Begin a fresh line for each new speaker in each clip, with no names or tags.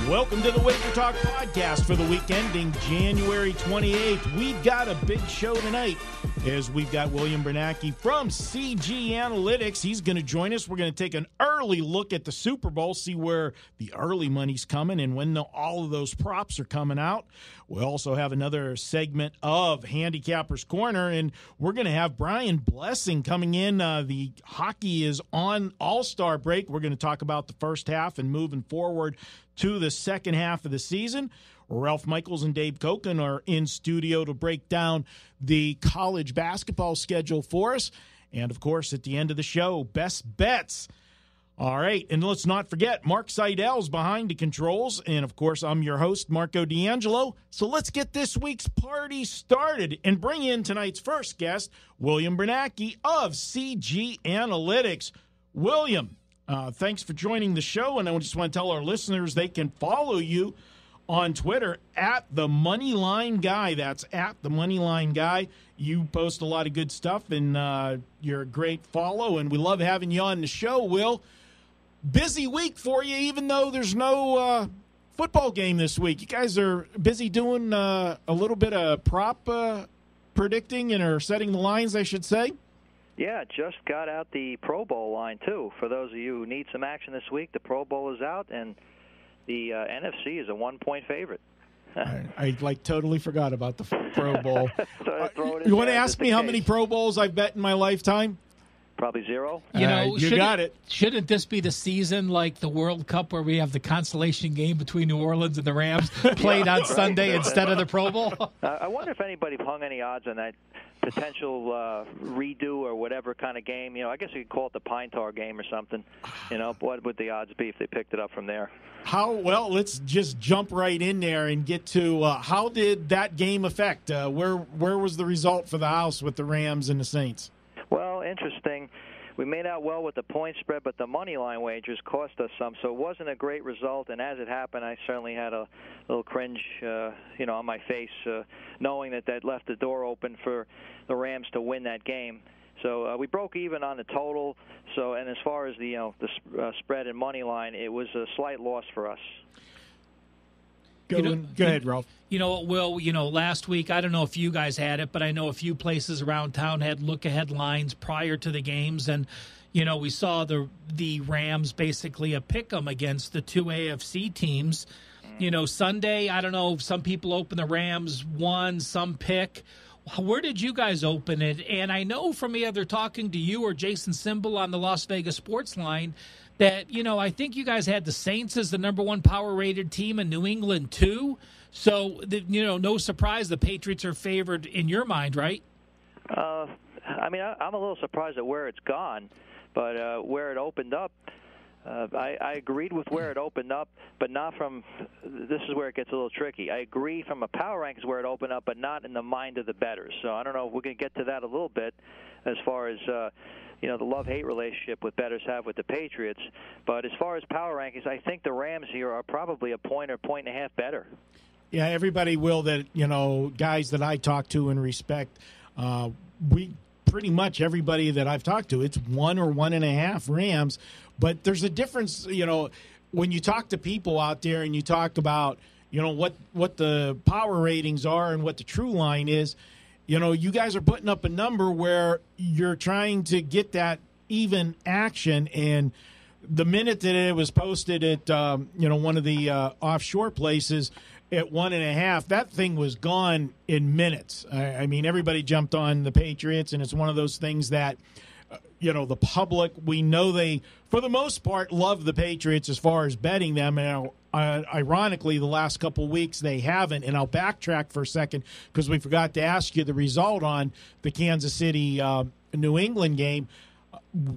Welcome to the WagerTalk Podcast for the week ending January 28th. We've got a big show tonight as we've got William Bernanke from CG Analytics. He's going to join us. We're going to take an early look at the Super Bowl, see where the early money's coming and when all of those props are coming out. We'll also have another segment of Handicappers Corner, and we're going to have Brian Blessing coming in. The hockey is on All-Star break. We're going to talk about the first half and moving forward to the second half of the season. Ralph Michaels and Dave Cokin are in studio to break down the college basketball schedule for us. And, of course, at the end of the show, best bets. All right, and let's not forget, Mark Seidel's behind the controls. And, of course, I'm your host, Marco D'Angelo. So let's get this week's party started and bring in tonight's first guest, William Bernanke of CG Analytics. William, thanks for joining the show, and I just want to tell our listeners they can follow you on Twitter at the Moneyline Guy. That's at the Moneyline Guy. You post a lot of good stuff, and you're a great follow, and we love having you on the show, Will. Busy week for you, even though there's no football game this week. You guys are busy doing a little bit of prop predicting and are setting the lines, I should say.
Yeah, just got out the Pro Bowl line, too. For those of you who need some action this week, the Pro Bowl is out, and the NFC is a 1-point favorite.
I totally forgot about the Pro Bowl.
You
want to ask me how many Pro Bowls I've bet in my lifetime?
Probably zero.
You got it.
Shouldn't this be the season like the World Cup where we have the consolation game between New Orleans and the Rams played on Sunday instead of the Pro Bowl?
I wonder if anybody hung any odds on that potential redo or whatever kind of game. I guess you could call it the Pine Tar game or something. What would the odds be if they picked it up from there?
Well, let's just jump right in there and get to how did that game affect? Where was the result for the house with the Rams and the Saints?
Well, interesting. We made out well with the point spread, but the money line wagers cost us some, so it wasn't a great result. And as it happened, I certainly had a little cringe, on my face, knowing that left the door open for the Rams to win that game. So we broke even on the total. And as far as the spread and money line, it was a slight loss for us.
Go ahead, Ralph.
Will, last week, I don't know if you guys had it, but I know a few places around town had look-ahead lines prior to the games. And, we saw the Rams basically a pick-em against the two AFC teams. Sunday, I don't know, some people open the Rams 1, some pick. Where did you guys open it? And I know from either talking to you or Jason Simbal on the Las Vegas Sports Line that, I think you guys had the Saints as the number one power-rated team in New England, too. So, no surprise the Patriots are favored in your mind, right?
I'm a little surprised at where it's gone, but where it opened up, I agreed with where it opened up, but not from – this is where it gets a little tricky. I agree from a power rankings where it opened up, but not in the mind of the bettors. So I don't know if we're going to get to that a little bit as far as the love-hate relationship with bettors have with the Patriots. But as far as power rankings, I think the Rams here are probably a point or point and a half better.
Yeah, everybody will that, guys that I talk to and respect, we pretty much everybody that I've talked to, it's 1 or 1.5 Rams. But there's a difference, when you talk to people out there and you talk about, what the power ratings are and what the true line is, you guys are putting up a number where you're trying to get that even action. And the minute that it was posted at, one of the offshore places at 1.5, that thing was gone in minutes. I mean, everybody jumped on the Patriots, and it's one of those things that, the public, we know they, for the most part, love the Patriots as far as betting them. And ironically, the last couple of weeks they haven't. And I'll backtrack for a second because we forgot to ask you the result on the Kansas City New England game.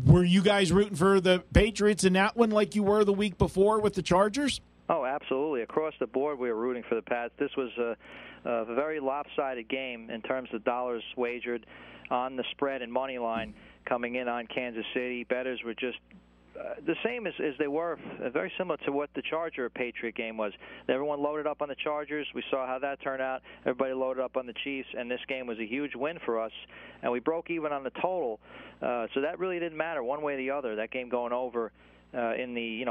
Were you guys rooting for the Patriots in that one like you were the week before with the Chargers?
Oh, absolutely. Across the board, we were rooting for the Pats. This was a very lopsided game in terms of dollars wagered on the spread and money line coming in on Kansas City. Bettors were just the same as they were, very similar to what the Charger-Patriot game was. Everyone loaded up on the Chargers. We saw how that turned out. Everybody loaded up on the Chiefs, and this game was a huge win for us. And we broke even on the total, so that really didn't matter one way or the other, that game going over in the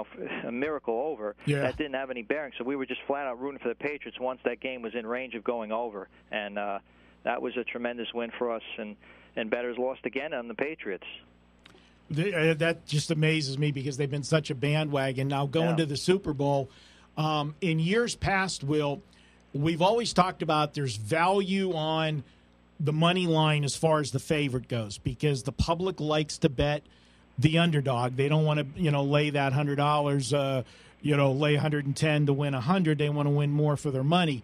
a miracle over.
Yeah.
That didn't have any bearing. So we were just flat out rooting for the Patriots once that game was in range of going over, and that was a tremendous win for us. And bettors lost again on the Patriots.
That just amazes me because they've been such a bandwagon. Now going to the Super Bowl, in years past, Will, we've always talked about there's value on the money line as far as the favorite goes because the public likes to bet the underdog. They don't want to, lay that $100, lay 110 to win 100. They want to win more for their money.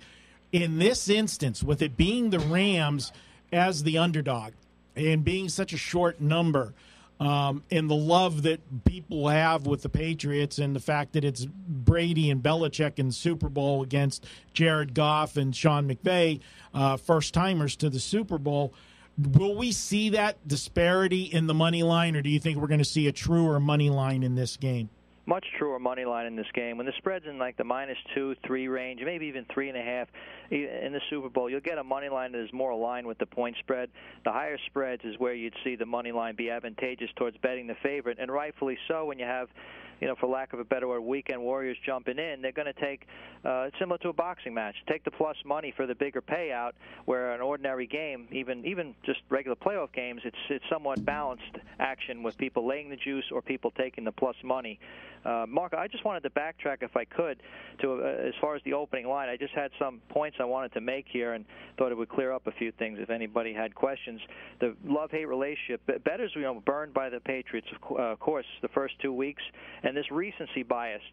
In this instance, with it being the Rams as the underdog and being such a short number, and the love that people have with the Patriots and the fact that it's Brady and Belichick in the Super Bowl against Jared Goff and Sean McVay, first-timers to the Super Bowl, will we see that disparity in the money line, or do you think we're going to see a truer money line in this game?
Much truer money line in this game. When the spread's in like the -2, 3 range, maybe even 3.5 in the Super Bowl, you'll get a money line that is more aligned with the point spread. The higher spreads is where you'd see the money line be advantageous towards betting the favorite, and rightfully so. When you have, for lack of a better word, weekend warriors jumping in, they're going to take, similar to a boxing match, take the plus money for the bigger payout, where an ordinary game, even just regular playoff games, it's somewhat balanced action with people laying the juice or people taking the plus money. Mark, I just wanted to backtrack, if I could, to as far as the opening line. I just had some points I wanted to make here and thought it would clear up a few things if anybody had questions. The love-hate relationship, bettors, burned by the Patriots, of course, the first 2 weeks, and this recency bias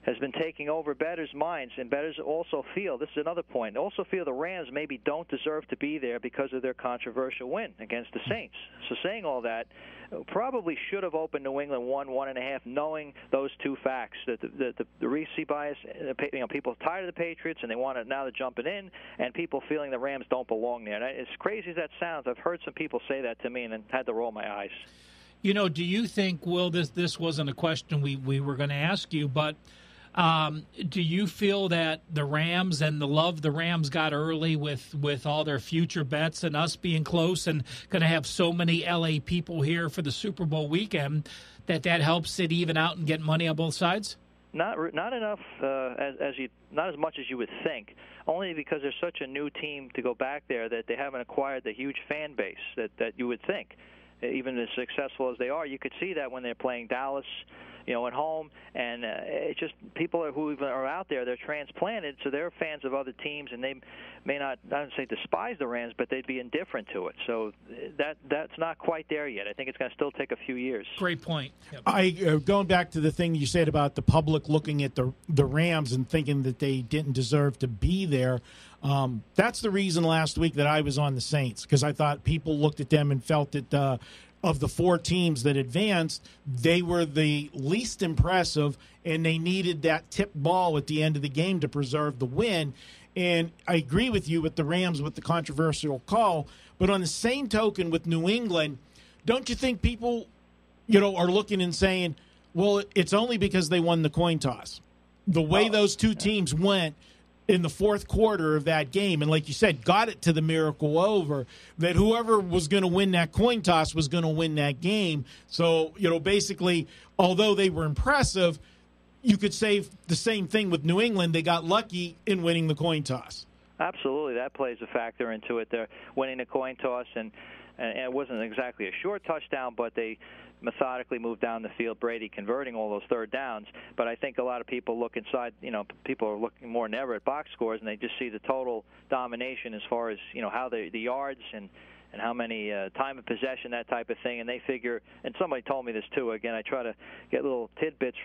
has been taking over bettors' minds, and bettors also feel, this is another point, also feel the Rams maybe don't deserve to be there because of their controversial win against the Saints. So saying all that, probably should have opened New England 1.5, knowing those two facts, that the recency bias, people are tired of the Patriots and they want to now they're jumping in, and people feeling the Rams don't belong there. And as crazy as that sounds, I've heard some people say that to me and had to roll my eyes. Do you think, Will, this wasn't a question we were going to ask you, but do you feel that the Rams and the love the Rams got early with all their future bets and us being close and going to have so many LA people here for the Super Bowl weekend that helps it even out and get money on both sides? Not enough, not as much as you would think. Only because they're such a new team to go back there that they haven't acquired the huge fan base that you would think. Even as successful as they are, you could see that when they're playing Dallas, at home, and it's just people who are out there, they're transplanted, so they're fans of other teams, and they may not, I don't say despise the Rams, but they'd be indifferent to it. So that's not quite there yet. I think it's going to still take a few years.
Great point.
Yep. Going back to the thing you said about the public looking at the Rams and thinking that they didn't deserve to be there, that's the reason last week that I was on the Saints, because I thought people looked at them and felt that of the 4 teams that advanced, they were the least impressive, and they needed that tip ball at the end of the game to preserve the win. And I agree with you with the Rams with the controversial call, but on the same token with New England, don't you think people, are looking and saying, well, it's only because they won the coin toss. The way those two teams went in the fourth quarter of that game, and like you said, got it to the miracle over, that whoever was going to win that coin toss was going to win that game. So, basically, although they were impressive, you could say the same thing with New England. They got lucky in winning the coin toss.
Absolutely. That plays a factor into it. They're winning the coin toss, and it wasn't exactly a short touchdown, but they methodically moved down the field, Brady converting all those third downs. But I think a lot of people look inside, people are looking more than ever at box scores, and they just see the total domination as far as, how the yards and how many time of possession, that type of thing. And they figure, and somebody told me this too, again, I try to get little tidbits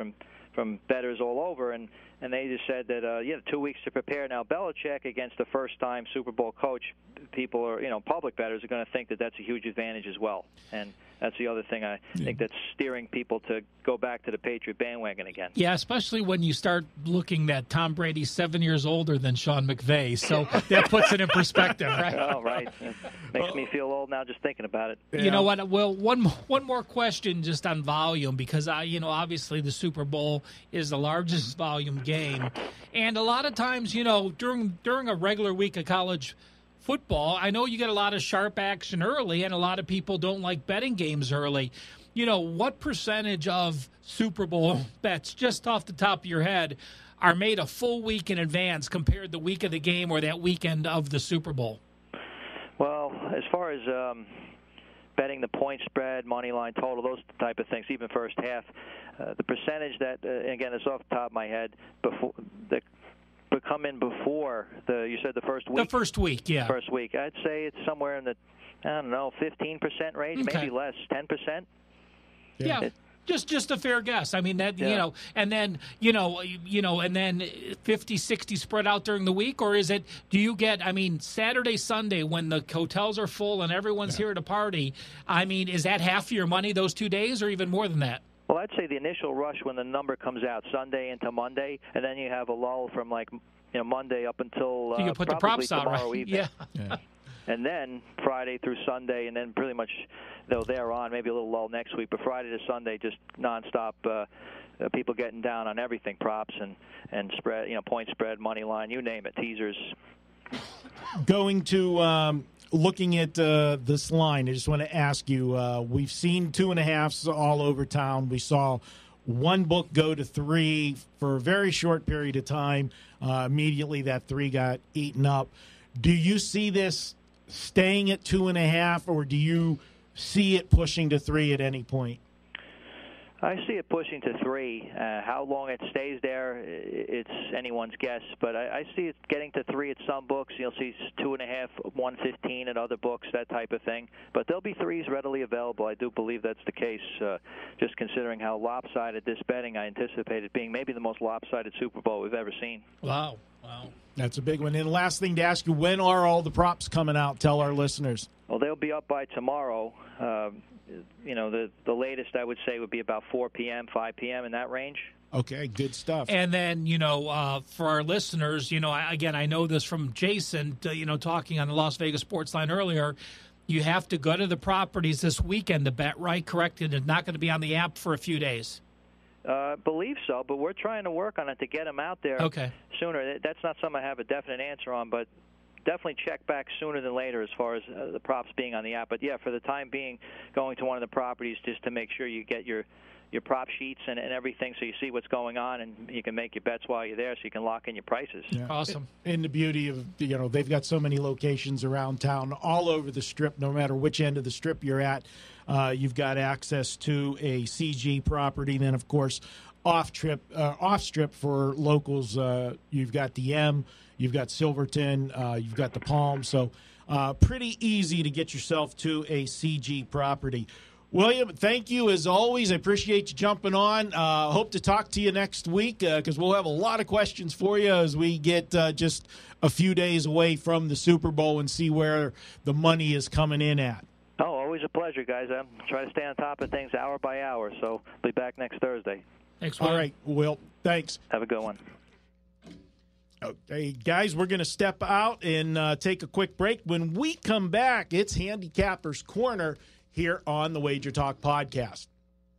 from bettors all over, and they just said that, 2 weeks to prepare. Now, Belichick against the first-time Super Bowl coach, people are, public bettors are going to think that that's a huge advantage as well. And that's the other thing I think that's steering people to go back to the Patriot bandwagon again.
Yeah, especially when you start looking that Tom Brady's 7 years older than Sean McVay. So that puts it in perspective, right?
Oh, right. It makes me feel old now just thinking about it.
You know what? Well, one more question just on volume, because obviously the Super Bowl is the largest volume game, and a lot of times, during a regular week of college football, I know you get a lot of sharp action early, and a lot of people don't like betting games early. What percentage of Super Bowl bets, just off the top of your head, are made a full week in advance compared to the week of the game or that weekend of the Super Bowl?
Well, as far as betting the point spread, money line total, those type of things, even first half, the percentage that, again, it's off the top of my head, before that come in before you said the first week?
The first week, yeah.
First week. I'd say it's somewhere in the, 15% range, maybe less, 10%.
Yeah. Just a fair guess. I mean, that, and then, and then 50, 60 spread out during the week? Or is it, do you get, Saturday, Sunday, when the hotels are full and everyone's here to party, is that half of your money those 2 days or even more than that?
Well, I'd say the initial rush when the number comes out Sunday into Monday, and then you have a lull from Monday up until
you can put the props out,
tomorrow
right?
evening.
Yeah.
And then Friday through Sunday, and then pretty much, they're on, maybe a little lull next week, but Friday to Sunday, just nonstop. People getting down on everything, props and spread, point spread, money line, you name it, teasers.
Going to looking at this line, I just want to ask you, we've seen 2.5s all over town. We saw one book go to 3 for a very short period of time. Immediately that 3 got eaten up. Do you see this staying at 2.5, or do you see it pushing to 3 at any point?
I see it pushing to 3. How long it stays there, it's anyone's guess. But I see it getting to 3 at some books. You'll see 2.5, 115 at other books, that type of thing. But there'll be 3s readily available. I do believe that's the case, just considering how lopsided this betting. I anticipate it being maybe the most lopsided Super Bowl we've ever seen.
Wow.
That's a big one. And last thing to ask you, when are all the props coming out? Tell our listeners.
Well, they'll be up by tomorrow. The latest I would say would be about 4 p.m., 5 p.m. in that range.
Okay, good stuff.
And then, for our listeners, I know this from Jason, talking on the Las Vegas Sports Line earlier, you have to go to the properties this weekend to bet, right? Correct? And it's not going to be on the app for a few days.
Believe so, but we're trying to work on it to get them out there sooner. That's not something I have a definite answer on, but definitely check back sooner than later as far as the props being on the app. But, yeah, for the time being, going to one of the properties just to make sure you get your prop sheets and everything so you see what's going on and you can make your bets while you're there so you can lock in your prices.
Yeah. Awesome.
And the beauty of, they've got so many locations around town all over the Strip, no matter which end of the Strip you're at. You've got access to a CG property. Then, of course, off-strip for locals. You've got the M, you've got Silverton, you've got the Palm. So pretty easy to get yourself to a CG property. William, thank you as always. I appreciate you jumping on. Hope to talk to you next week because we'll have a lot of questions for you as we get just a few days away from the Super Bowl and see where the money is coming in at.
Oh, always a pleasure, guys. I try to stay on top of things hour by hour, so be back next Thursday.
Thanks, Will.
All right, Will. Thanks.
Have a good one.
Okay, guys, we're going to step out and take a quick break. When we come back, it's Handicappers Corner here on the WagerTalk Podcast.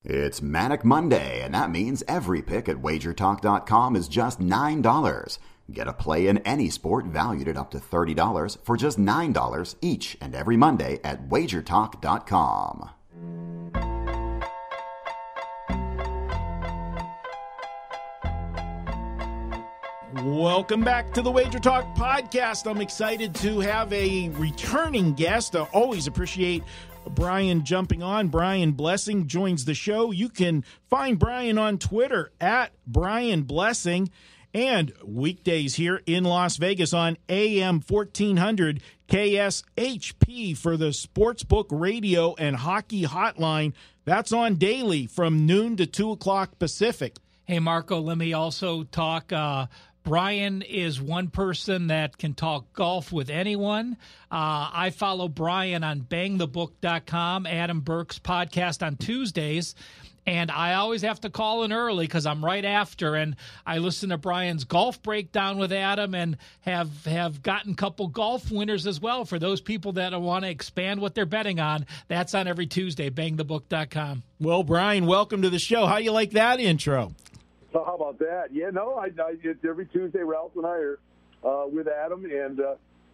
It's Manic Monday, and that means every pick at WagerTalk.com is just $9. Get a play in any sport valued at up to $30 for just $9 each and every Monday at WagerTalk.com.
Welcome back to the WagerTalk Podcast. I'm excited to have a returning guest. I always appreciate Brian jumping on. Brian Blessing joins the show. You can find Brian on Twitter at Brian Blessing, and weekdays here in Las Vegas on AM 1400 KSHP for the Sportsbook Radio and Hockey Hotline. That's on daily from noon to 2 o'clock Pacific.
Hey, Marco, let me also talk. Brian is one person that can talk golf with anyone. I follow Brian on bangthebook.com, Adam Burke's podcast on Tuesdays. And I always have to call in early because I'm right after. And I listen to Brian's golf breakdown with Adam and have gotten a couple golf winners as well for those people that want to expand what they're betting on. That's on every Tuesday, bangthebook.com.
Well, Brian, welcome to the show. How you like that intro?
So how about that? Yeah, no, it's every Tuesday. Ralph and I are with Adam. And,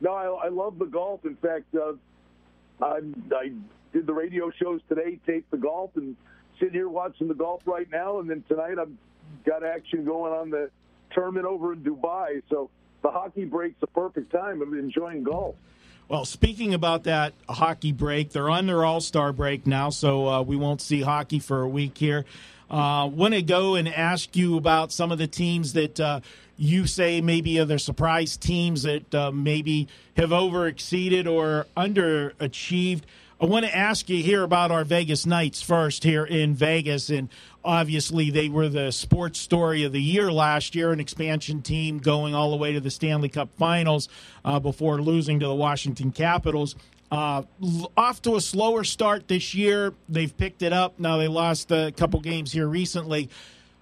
I love the golf. In fact, I did the radio shows today, taped the golf, and sitting here watching the golf right now, and then tonight I've got action going on the tournament over in Dubai. So the hockey break's the perfect time of enjoying golf.
Well, speaking about that hockey break, they're on their All-Star break now, so we won't see hockey for a week here. Want to go and ask you about some of the teams that you say maybe are the surprise teams that maybe have overexceeded or underachieved. I want to ask you here about our Vegas Knights first here in Vegas, and obviously they were the sports story of the year last year, an expansion team going all the way to the Stanley Cup Finals before losing to the Washington Capitals. Off to a slower start this year. They've picked it up. Now they lost a couple games here recently.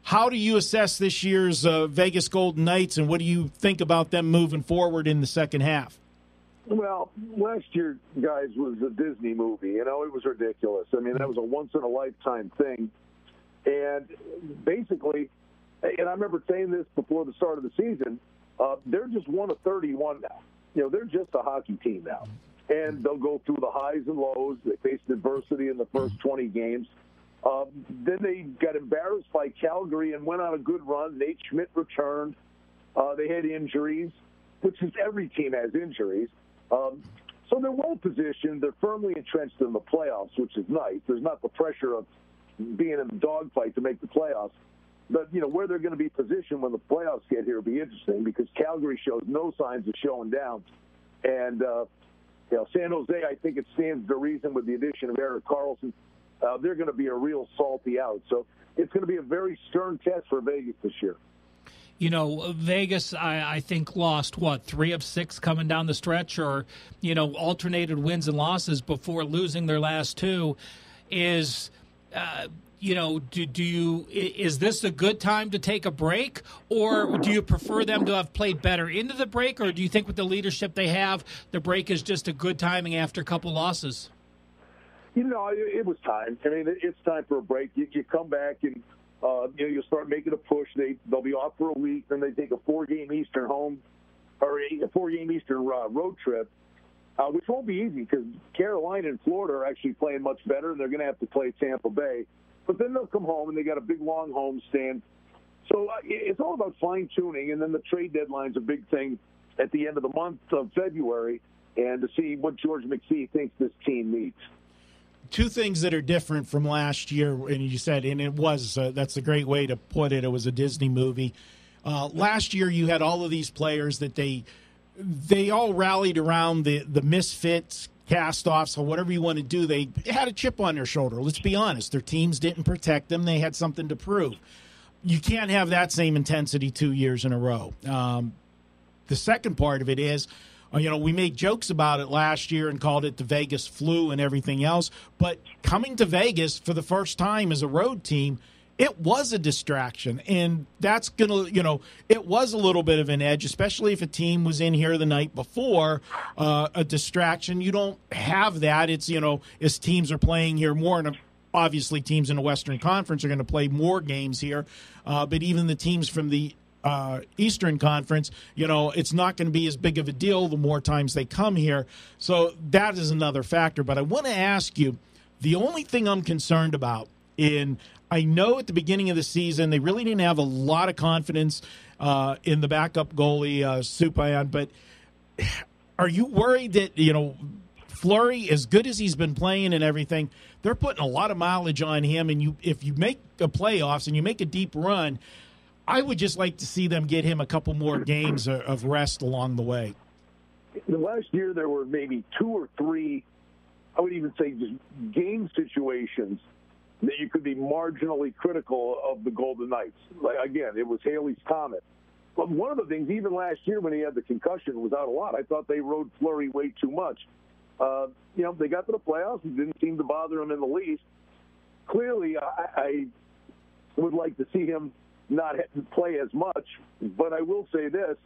How do you assess this year's Vegas Golden Knights, and what do you think about them moving forward in the second half?
Well, last year, guys, was a Disney movie. You know, it was ridiculous. I mean, that was a once-in-a-lifetime thing. And basically, and I remember saying this before the start of the season, they're just 1 of 31 now. You know, they're just a hockey team now. And they'll go through the highs and lows. They faced adversity in the first 20 games. Then they got embarrassed by Calgary and went on a good run. Nate Schmidt returned. They had injuries, which is every team has injuries. So they're well positioned. They're firmly entrenched in the playoffs, which is nice. There's not the pressure of being in the dogfight to make the playoffs. But, you know, where they're going to be positioned when the playoffs get here will be interesting because Calgary shows no signs of showing down. And, you know, San Jose, I think it stands to reason with the addition of Erik Karlsson. They're going to be a real salty out. So it's going to be a very stern test for Vegas this year.
You know, Vegas, I think, lost, 3 of 6 coming down the stretch, or, you know, alternated wins and losses before losing their last 2. Is, you know, is this a good time to take a break, or do you prefer them to have played better into the break, or do you think with the leadership they have, the break is just a good timing after a couple losses?
You know, it was time. I mean, it's time for a break. You come back and, you know, you'll start making a push. They'll be off for a week, then they take a 4-game Eastern home or a 4-game Eastern road trip, which won't be easy because Carolina and Florida are actually playing much better, and they're going to have to play Tampa Bay. But then they'll come home, and they got a big, long homestand. So it's all about fine-tuning, and then the trade deadline's a big thing at the end of the month of February, and to see what George McPhee thinks this team needs.
Two things that are different from last year, and you said, and it was, that's a great way to put it, it was a Disney movie. Last year you had all of these players that they all rallied around the misfits, cast-offs, or whatever you want to do. They had a chip on their shoulder. Let's be honest. Their teams didn't protect them. They had something to prove. You can't have that same intensity 2 years in a row. The second part of it is, you know, we made jokes about it last year and called it the Vegas flu and everything else. But coming to Vegas for the first time as a road team, it was a distraction. And that's going to, you know, it was a little bit of an edge, especially if a team was in here the night before, a distraction. You don't have that. It's, you know, as teams are playing here more, and obviously teams in the Western Conference are going to play more games here. But even the teams from the Eastern Conference, you know, it's not going to be as big of a deal the more times they come here. So that is another factor. But I want to ask you, the only thing I'm concerned about, I know at the beginning of the season they really didn't have a lot of confidence in the backup goalie, Southpoint, but are you worried that, you know, Fleury, as good as he's been playing and everything, they're putting a lot of mileage on him, and if you make the playoffs and you make a deep run, I would just like to see them get him a couple more games of rest along the way.
Last year there were maybe 2 or 3, I would even say just game situations that you could be marginally critical of the Golden Knights. Like, again, it was Haley's Comet. But one of the things, even last year when he had the concussion, was out a lot. I thought they rode Fleury way too much. You know, they got to the playoffs. It didn't seem to bother him in the least. Clearly, I would like to see him not play as much, but I will say this,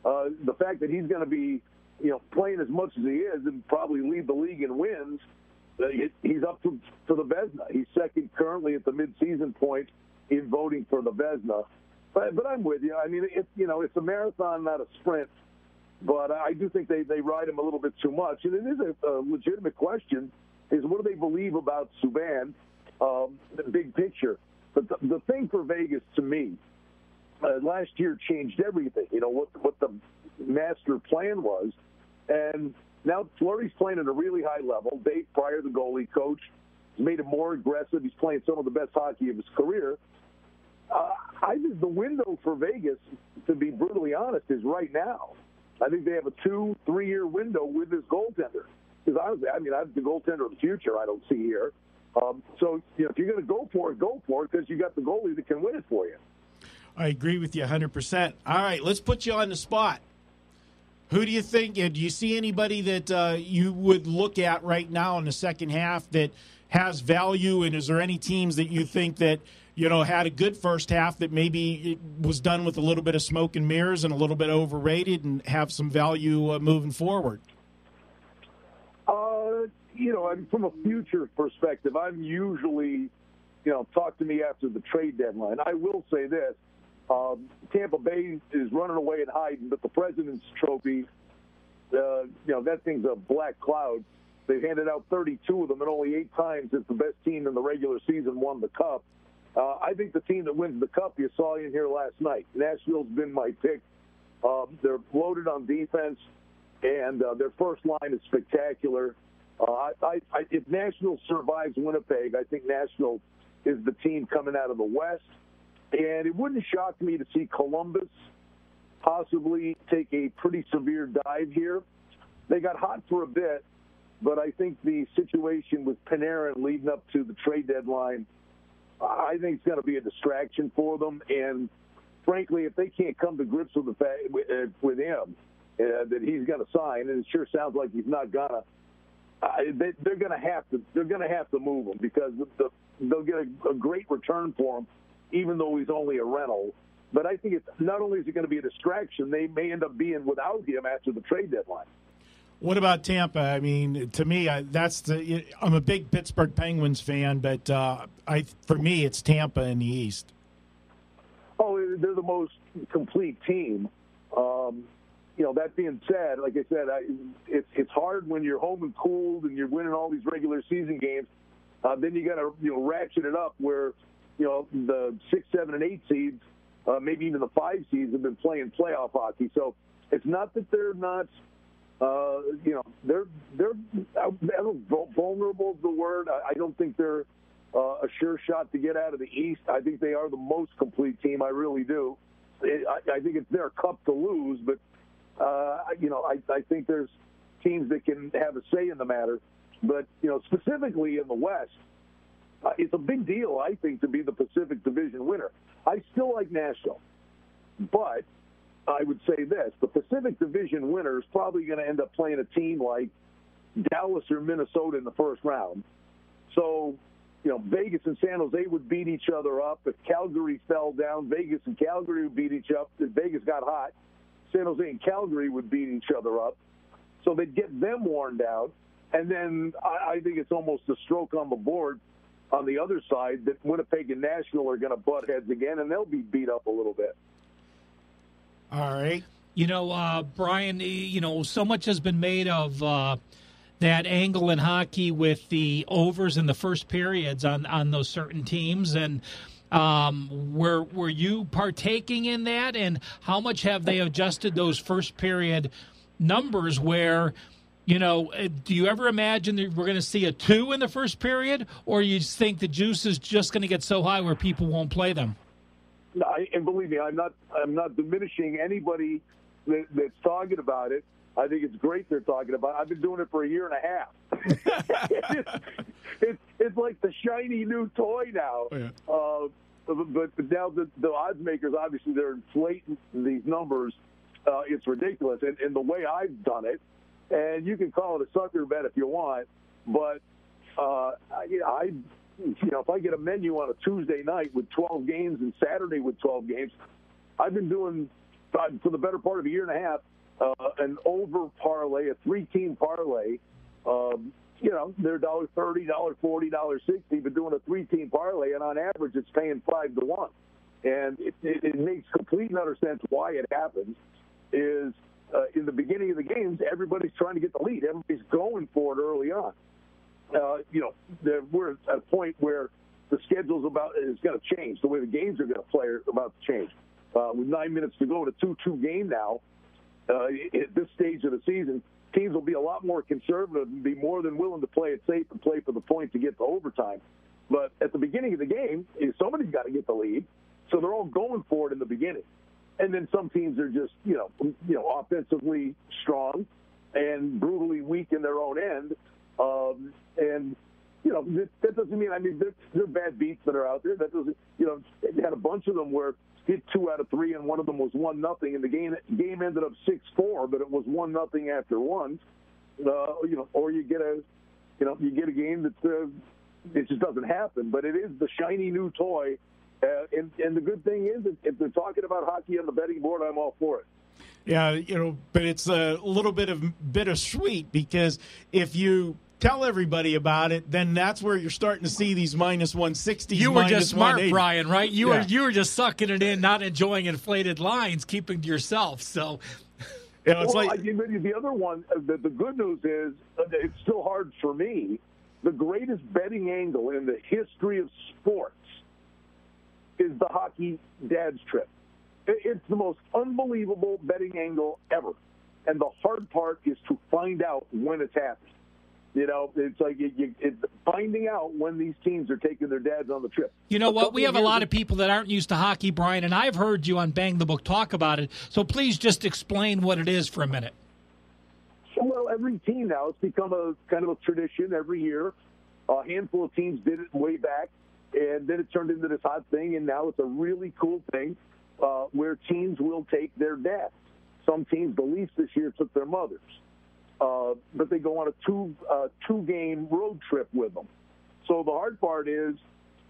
the fact that he's going to be, you know, playing as much as he is and probably lead the league in wins, he's up for the Vezina. He's second currently at the midseason point in voting for the Vezina. But I'm with you. I mean, it's a marathon, not a sprint. But I do think they ride him a little bit too much. And it is a legitimate question, is what do they believe about Subban? the big picture. But the thing for Vegas, to me, last year changed everything. You know, what the master plan was. And now Fleury's playing at a really high level. Dave Pryor, the goalie coach, has made him more aggressive. He's playing some of the best hockey of his career. I think the window for Vegas, to be brutally honest, is right now. I think they have a 2-3 year window with this goaltender. Because honestly, I mean, I have the goaltender of the future I don't see here. So, you know, if you're going to go for it because you got the goalie that can win it for you.
I agree with you 100%. All right, let's put you on the spot. Who do you think, do you see anybody that you would look at right now in the second half that has value, and is there any teams that you think that, you know, had a good first half that maybe it was done with a little bit of smoke and mirrors and a little bit overrated and have some value moving forward?
You know, I mean, from a future perspective, I'm usually, you know, talk to me after the trade deadline. I will say this. Tampa Bay is running away and hiding, but the President's Trophy, you know, that thing's a black cloud. They've handed out 32 of them, and only 8 times has the best team in the regular season won the Cup. I think the team that wins the Cup, you saw in here last night. Nashville's been my pick. They're loaded on defense, and their first line is spectacular. If Nashville survives Winnipeg, I think Nashville is the team coming out of the West. And it wouldn't shock me to see Columbus possibly take a pretty severe dive here. They got hot for a bit, but I think the situation with Panarin leading up to the trade deadline, I think it's going to be a distraction for them. And frankly, if they can't come to grips with the fact with him that he's going to sign, and it sure sounds like he's not going to, they're going to have to move him, because they'll get a great return for him, even though he's only a rental. But I think it's not only is it going to be a distraction, they may end up being without him after the trade deadline.
What about Tampa? I mean, to me, I'm a big Pittsburgh Penguins fan, but for me, it's Tampa in the East.
Oh, they're the most complete team. You know, that being said, like I said, it's hard when you're home and cooled and you're winning all these regular season games. Then you got to ratchet it up where the 6, 7, and 8 seeds, maybe even the 5 seeds, have been playing playoff hockey. So it's not that they're not. They're vulnerable is the word. I don't think they're a sure shot to get out of the East. I think they are the most complete team. I really do. I think it's their cup to lose, but I think there's teams that can have a say in the matter. But specifically in the West, it's a big deal, I think, to be the Pacific Division winner. I still like Nashville, but I would say this: the Pacific Division winner is probably going to end up playing a team like Dallas or Minnesota in the first round. So, Vegas and San Jose would beat each other up. If Calgary fell down, Vegas and Calgary would beat each other. If Vegas got hot, San Jose and Calgary would beat each other up. So they'd get them worn down. And then I think it's almost a stroke on the board on the other side that Winnipeg and Nashville are going to butt heads again, and they'll be beat up a little bit.
All right.
Brian, so much has been made of that angle in hockey with the overs in the first periods on those certain teams. And were you partaking in that? And how much have they adjusted those first period numbers where, do you ever imagine that we're going to see a 2 in the first period? Or you just think the juice is just going to get so high where people won't play them?
No, and believe me, I'm not diminishing anybody that's talking about it. I think it's great they're talking about it. I've been doing it for a year and a half. It's like the shiny new toy now. Oh, yeah. But now the odds makers, obviously, they're inflating these numbers. It's ridiculous. And the way I've done it, and you can call it a sucker bet if you want, but if I get a menu on a Tuesday night with 12 games and Saturday with 12 games, I've been doing, for the better part of a year and a half, an over parlay, a 3-team parlay. They're $1.30, $1.40, $1.60, but doing a 3-team parlay, and on average it's paying 5-1. And it makes complete and utter sense why it happens. Is in the beginning of the games, everybody's trying to get the lead. Everybody's going for it early on. We're at a point where the schedule's is going to change. The way the games are going to play are about to change. With 9 minutes to go in a 2-2 game now, at this stage of the season, teams will be a lot more conservative and be more than willing to play it safe and play for the point to get to overtime. But at the beginning of the game, somebody's got to get the lead, so they're all going for it in the beginning. And then some teams are just, offensively strong and brutally weak in their own end. That doesn't mean, there are bad beats that are out there. That doesn't, they had a bunch of them where hit 2 out of 3, and one of them was 1-0, and the game ended up 6-4, but it was 1-0 after one. Or you get a game that it just doesn't happen. But it is the shiny new toy, and the good thing is, if they're talking about hockey on the betting board, I'm all for it.
Yeah, but it's a little bit of bittersweet, because if you tell everybody about it, then that's where you're starting to see these minus 160s.
You were just smart, Brian, right? You were just sucking it in, not enjoying inflated lines, keeping to yourself. So,
the other one, the good news is it's still hard for me. The greatest betting angle in the history of sports is the hockey dad's trip. It's the most unbelievable betting angle ever, and the hard part is to find out when it's happening. It's like it's finding out when these teams are taking their dads on the trip.
You know what? We have a lot of people that aren't used to hockey, Brian, and I've heard you on Bang the Book talk about it. So please just explain what it is for a minute.
Well, every team now, it's become a kind of a tradition every year. A handful of teams did it way back, and then it turned into this hot thing, and now it's a really cool thing where teams will take their dads. Some teams, the Leafs this year, took their mothers. But they go on a two-game road trip with them. So the hard part is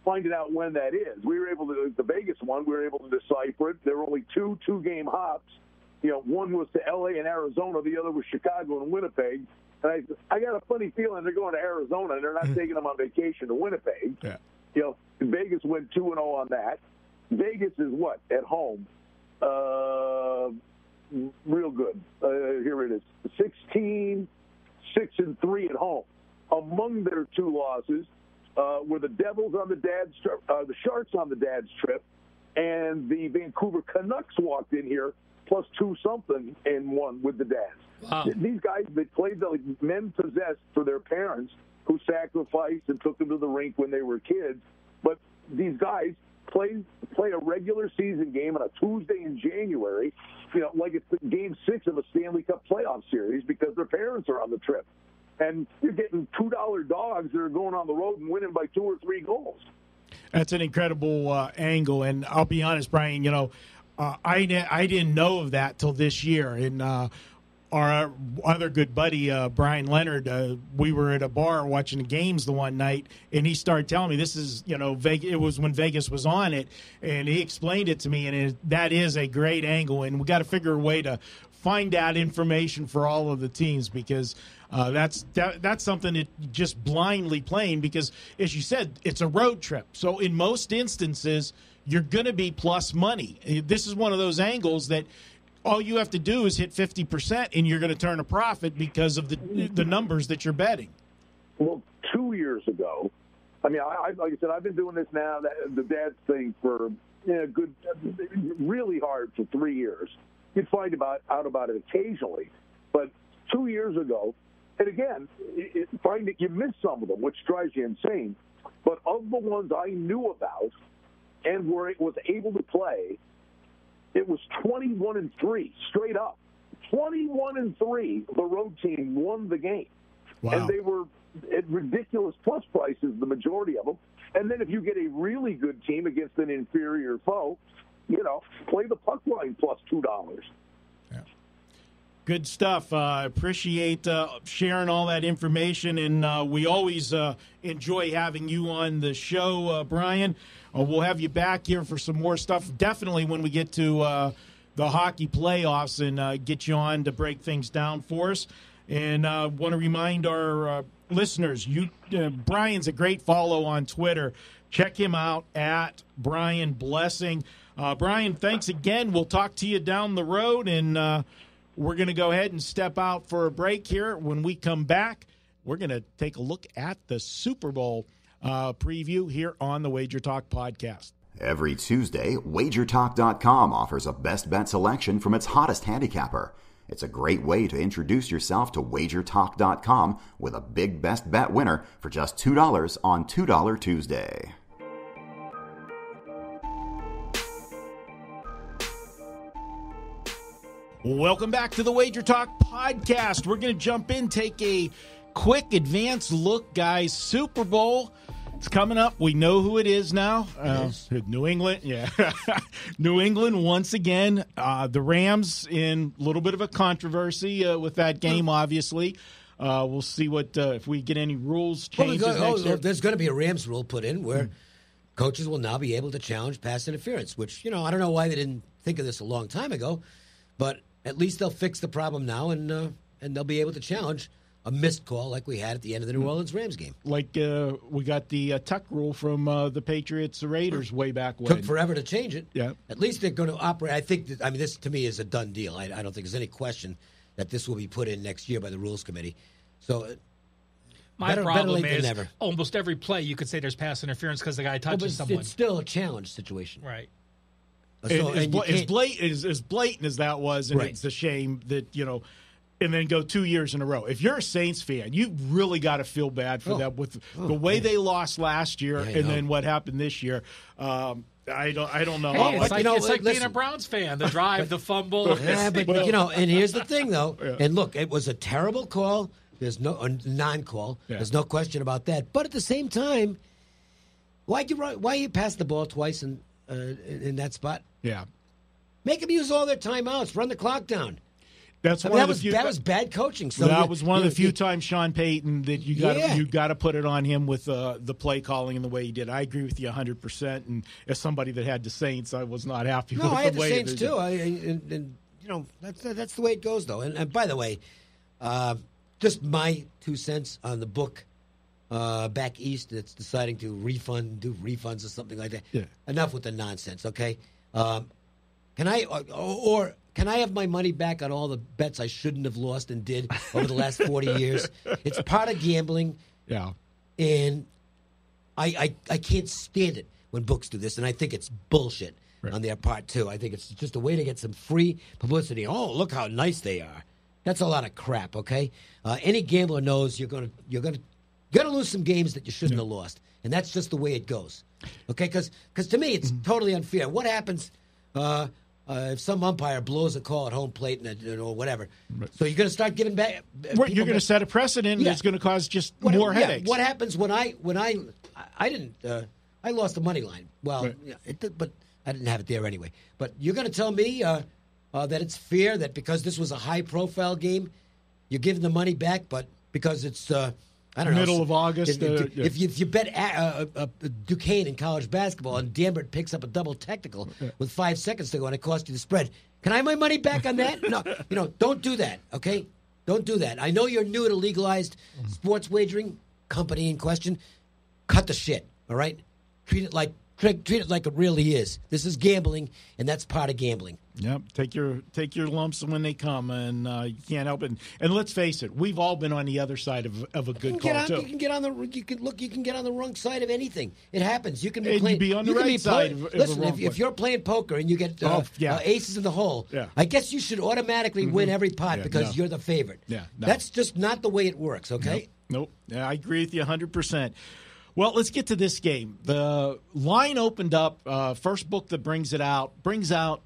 finding out when that is. We were able to, the Vegas one, we were able to decipher it. There were only two-game hops. One was to L.A. and Arizona. The other was Chicago and Winnipeg. And I got a funny feeling they're going to Arizona, and they're not taking them on vacation to Winnipeg.
Yeah.
Vegas went 2-0 on that. Vegas is what? At home. Real good. Here it is. 16, 6-3 at home. Among their 2 losses were the Devils on the dad's trip, the Sharks on the dad's trip, and the Vancouver Canucks walked in here plus 2-something and won with the dads.
Wow.
These guys, they played like men possessed for their parents who sacrificed and took them to the rink when they were kids. But these guys play a regular season game on a Tuesday in January, like it's Game 6 of a Stanley Cup playoff series because their parents are on the trip. And you're getting $2 dogs that are going on the road and winning by 2 or 3 goals.
That's an incredible angle, and I'll be honest, Brian, I didn't know of that till this year. And our other good buddy, Brian Leonard, we were at a bar watching the games the one night, and he started telling me this is, Vegas, it was when Vegas was on it, and he explained it to me, and that is a great angle, and we got to figure a way to find out information for all of the teams because that's something that just blindly playing because, as you said, it's a road trip. So in most instances, you're going to be plus money. This is one of those angles that all you have to do is hit 50%, and you're going to turn a profit because of the numbers that you're betting.
Well, 2 years ago, like I said, I've been doing this now, the dad's thing for really hard for 3 years. You'd find out about it occasionally, but 2 years ago, and again, find that you miss some of them, which drives you insane. But of the ones I knew about and was able to play, it was 21-3 straight up. 21-3. The road team won the game, and they were at ridiculous plus prices, the majority of them. And then if you get a really good team against an inferior foe, play the puck line plus $2.
Yeah. Good stuff. Appreciate sharing all that information, and we always enjoy having you on the show, Brian. We'll have you back here for some more stuff, definitely when we get to the hockey playoffs and get you on to break things down for us. And I want to remind our listeners, Brian's a great follow on Twitter. Check him out at Brian Blessing. Brian, thanks again. We'll talk to you down the road, and we're going to go ahead and step out for a break here. When we come back, we're going to take a look at the Super Bowl. preview here on the Wager Talk podcast.
Every Tuesday, WagerTalk.com offers a best bet selection from its hottest handicapper. It's a great way to introduce yourself to WagerTalk.com with a big best bet winner for just $2 on $2 Tuesday.
Welcome back to the Wager Talk podcast. We're going to jump in, take a quick advanced look, guys. Super Bowl. It's coming up. We know who it is now. New England. Yeah. New England once again. The Rams in a little bit of a controversy with that game, obviously. We'll see what if we get any rules changes next year.
There's going to be a Rams rule put in where coaches will now be able to challenge pass interference, which, I don't know why they didn't think of this a long time ago, but at least they'll fix the problem now, and they'll be able to challenge a missed call like we had at the end of the New Orleans Rams game.
Like we got the tuck rule from the Patriots Raiders way back when.
Took forever to change it.
Yeah.
At least they're going to operate. I think this to me is a done deal. I don't think there's any question that this will be put in next year by the Rules Committee. So
my problem is
never.
Almost every play you could say there's pass interference because the guy touches someone.
It's still a challenge situation.
Right.
So, as blatant as that was, and it's a shame that, and then go 2 years in a row. If you're a Saints fan, you really got to feel bad for them with the way they lost last year and then what happened this year. I don't know.
Hey, it's like being a Browns fan. The drive, the fumble.
Yeah, but and here's the thing though. Yeah. And look, it was a terrible call. There's no non-call. Yeah. There's no question about that. But at the same time, why you pass the ball twice in that spot?
Yeah,
make them use all their timeouts. Run the clock down.
That
was bad coaching. So
that was one of the few times Sean Payton that you got to put it on him with the play calling and the way he did. I agree with you 100%. And as somebody that had the Saints, I was not happy with the way.
No, I had the Saints too. And that's the way it goes though. And by the way, just my 2 cents on the book back east that's deciding to do refunds or something like that. Yeah. Enough with the nonsense, okay? Can I have my money back on all the bets I shouldn't have lost and did over the last 40 years? It's part of gambling.
Yeah.
And I can't stand it when books do this, and I think it's bullshit on their part too. I think it's just a way to get some free publicity. Oh, look how nice they are. That's a lot of crap, okay? Any gambler knows you're gonna lose some games that you shouldn't have lost, and that's just the way it goes. Okay, because to me it's totally unfair. What happens if some umpire blows a call at home plate or whatever? Right. So you're going to start giving back.
You're going to set a precedent that's going to cause just more headaches.
What happens when I didn't? I lost the money line. Well, but I didn't have it there anyway. But you're going to tell me that it's fair that because this was a high-profile game, you're giving the money back, but because it's I don't know.
Middle of August.
If you bet Duquesne in college basketball and Danbert picks up a double technical with 5 seconds to go and it costs you the spread, can I have my money back on that? No, don't do that, okay? Don't do that. I know you're new to legalized sports wagering, company in question. Cut the shit, all right? Treat it like it really is. This is gambling, and that's part of gambling.
Yep, take your lumps when they come, and you can't help it. And let's face it, we've all been on the other side of a good call too.
You can get on the wrong side of anything. It happens. You can be
on the right side.
Listen, if you're playing poker and you get aces in the hole, I guess you should automatically win every pot because you're the favorite.
Yeah,
that's just not the way it works. Okay.
Nope. Yeah, I agree with you 100%. Well, let's get to this game. The line opened up. First book that brings out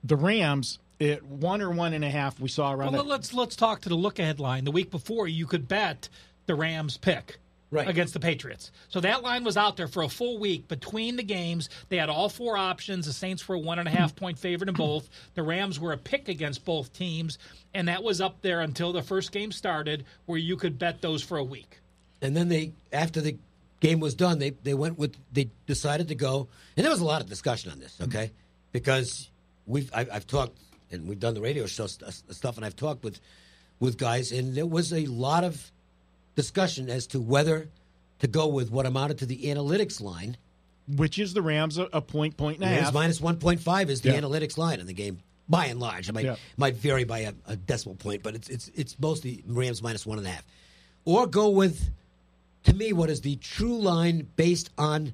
the Rams at 1 or 1.5. We saw around.
Well, let's talk to the look ahead line. The week before, you could bet the Rams pick against the Patriots. So that line was out there for a full week between the games. They had all 4 options. The Saints were a 1.5 point favorite in both. The Rams were a pick against both teams, and that was up there until the first game started, where you could bet those for a week.
And then after the game was done, they decided to go, and there was a lot of discussion on this, okay? Because I've talked, and we've done the radio show stuff, and I've talked with guys, and there was a lot of discussion as to whether to go with what amounted to the analytics line,
which is the Rams a point and a half.
Minus 1.5 is the analytics line in the game, by and large. It might vary by a decimal point, but it's mostly Rams minus 1.5, or go with to me, what is the true line based on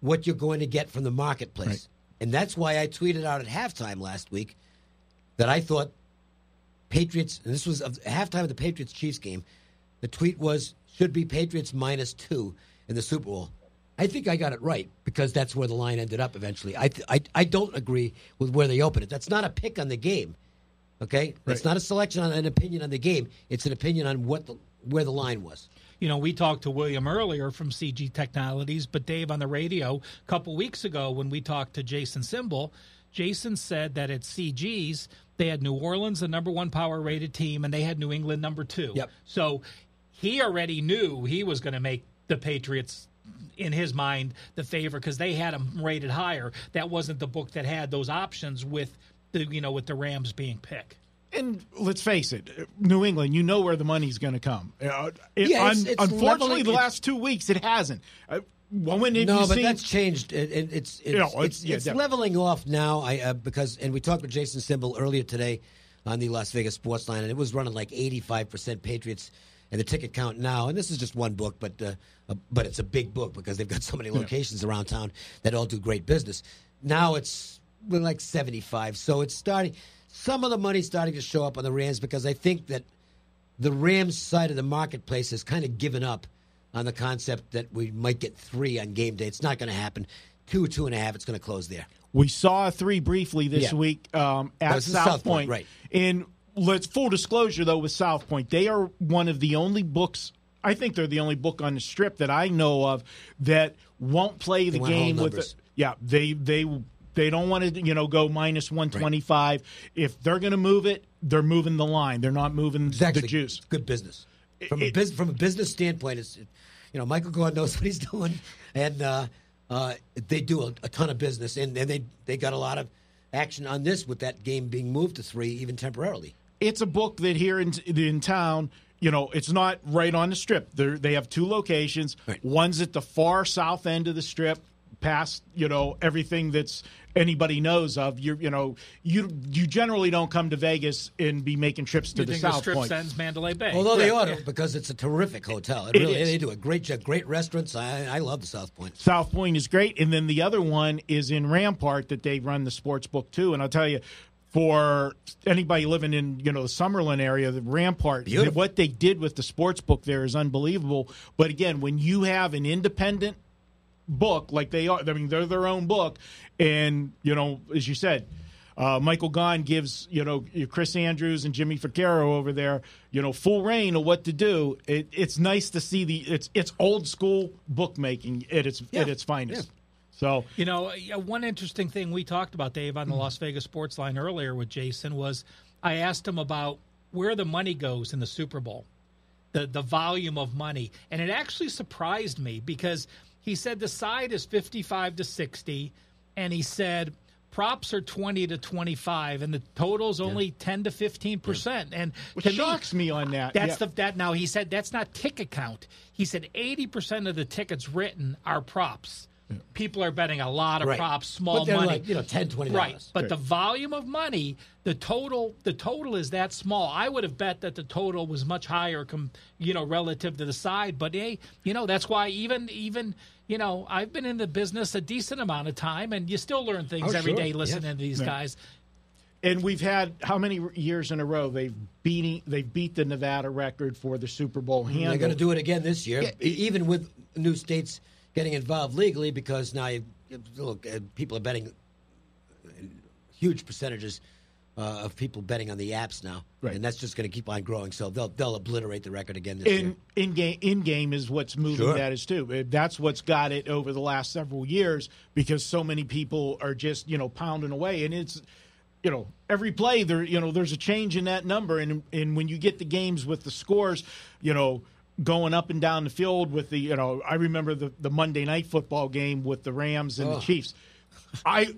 what you're going to get from the marketplace. Right. And that's why I tweeted out at halftime last week that I thought Patriots, and this was at halftime of the Patriots-Chiefs game, the tweet was, should be Patriots -2 in the Super Bowl. I think I got it right because that's where the line ended up eventually. I don't agree with where they opened it. That's not a pick on the game, okay? That's not a selection on an opinion on the game. It's an opinion on where the line was.
We talked to William earlier from CG Technologies, but Dave, on the radio a couple weeks ago when we talked to Jason Simbal, Jason said that at CG's, they had New Orleans, the number 1 power-rated team, and they had New England number 2.
Yep.
So he already knew he was going to make the Patriots, in his mind, the favor because they had them rated higher. That wasn't the book that had those options with the Rams being picked.
And let's face it, New England, you know where the money's going to come.
It's
unfortunately, the last 2 weeks, it hasn't.
That's changed. It's leveling off now. Because we talked with Jason Simbal earlier today on the Las Vegas Sports Line, and it was running like 85% Patriots and the ticket count now. And this is just one book, but it's a big book because they've got so many locations around town that all do great business. Now it's like 75, so it's starting. Some of the money's starting to show up on the Rams because I think that the Rams side of the marketplace has kind of given up on the concept that we might get 3 on game day. It's not going to happen. 2, 2.5, it's going to close there.
We saw 3 briefly this week at Southpoint.
Right.
And full disclosure, though, with Southpoint, they are one of the only books, I think they're the only book on the Strip that I know of that won't play the game with the, they don't want to, go -125. Right. If they're going to move it, they're moving the line. They're not moving the juice.
It's good business. From a business standpoint, it's Michael Gordon knows what he's doing, and they do a ton of business, and they got a lot of action on this with that game being moved to 3, even temporarily.
It's a book that here in town, it's not right on the Strip. They have 2 locations. Right. One's at the far south end of the Strip, past everything that's anybody knows of. You generally don't come to Vegas and be making trips to the South
Strip
Point.
sends Mandalay Bay.
Although they ought to, because it's a terrific hotel. They do a great job. Great restaurants. I love the South Point.
South Point is great, and then the other one is in Rampart that they run the sports book too. And I'll tell you, for anybody living in the Summerlin area, the Rampart, what they did with the sports book there is unbelievable. But again, when you have an independent book like they are, they're their own book, and as you said, Michael Gahn gives Chris Andrews and Jimmy Vaccaro over there full reign of what to do. It's nice to see it's old school bookmaking at its finest. So
one interesting thing we talked about, Dave, on the Las Vegas Sports Line earlier with Jason was I asked him about where the money goes in the Super Bowl, the volume of money, and it actually surprised me because he said the side is 55 to 60, and he said props are 20 to 25, and the total's only 10 to 15%. And
which shocks me on that.
Now he said that's not ticket count. He said 80% of the tickets written are props. People are betting a lot of props, small money,
like, $10, $20.
Right, but the volume of money, the total is that small. I would have bet that the total was much higher, relative to the side. But hey, that's why even I've been in the business a decent amount of time, and you still learn things every day listening to these guys.
And we've had how many years in a row they've beat the Nevada record for the Super Bowl handle.
They're going to do it again this year, even with new states getting involved legally, because now people are betting huge percentages of people betting on the apps now, and that's just going to keep on growing. So they'll obliterate the record again this year.
In game is what's moving that is too. That's what's got it over the last several years because so many people are just pounding away, and it's every play there's a change in that number, and when you get the games with the scores going up and down the field with the I remember the Monday Night Football game with the Rams and the Chiefs.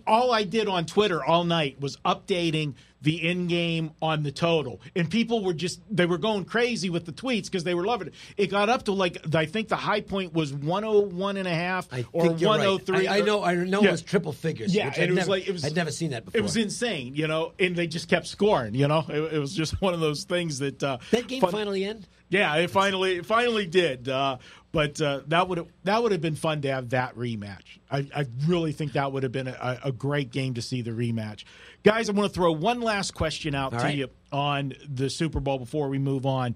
All I did on Twitter all night was updating the in-game on the total. And people were they were going crazy with the tweets because they were loving it. It got up to I think the high point was 101.5 or 103.
Right. I know it was triple figures.
Yeah,
and I'd never seen that before.
It was insane, and they just kept scoring, It was just one of those things that
that game finally ended?
Yeah, it finally did. But that would have been fun to have that rematch. I really think that would have been a great game to see the rematch. Guys, I want to throw one last question out to you on the Super Bowl before we move on.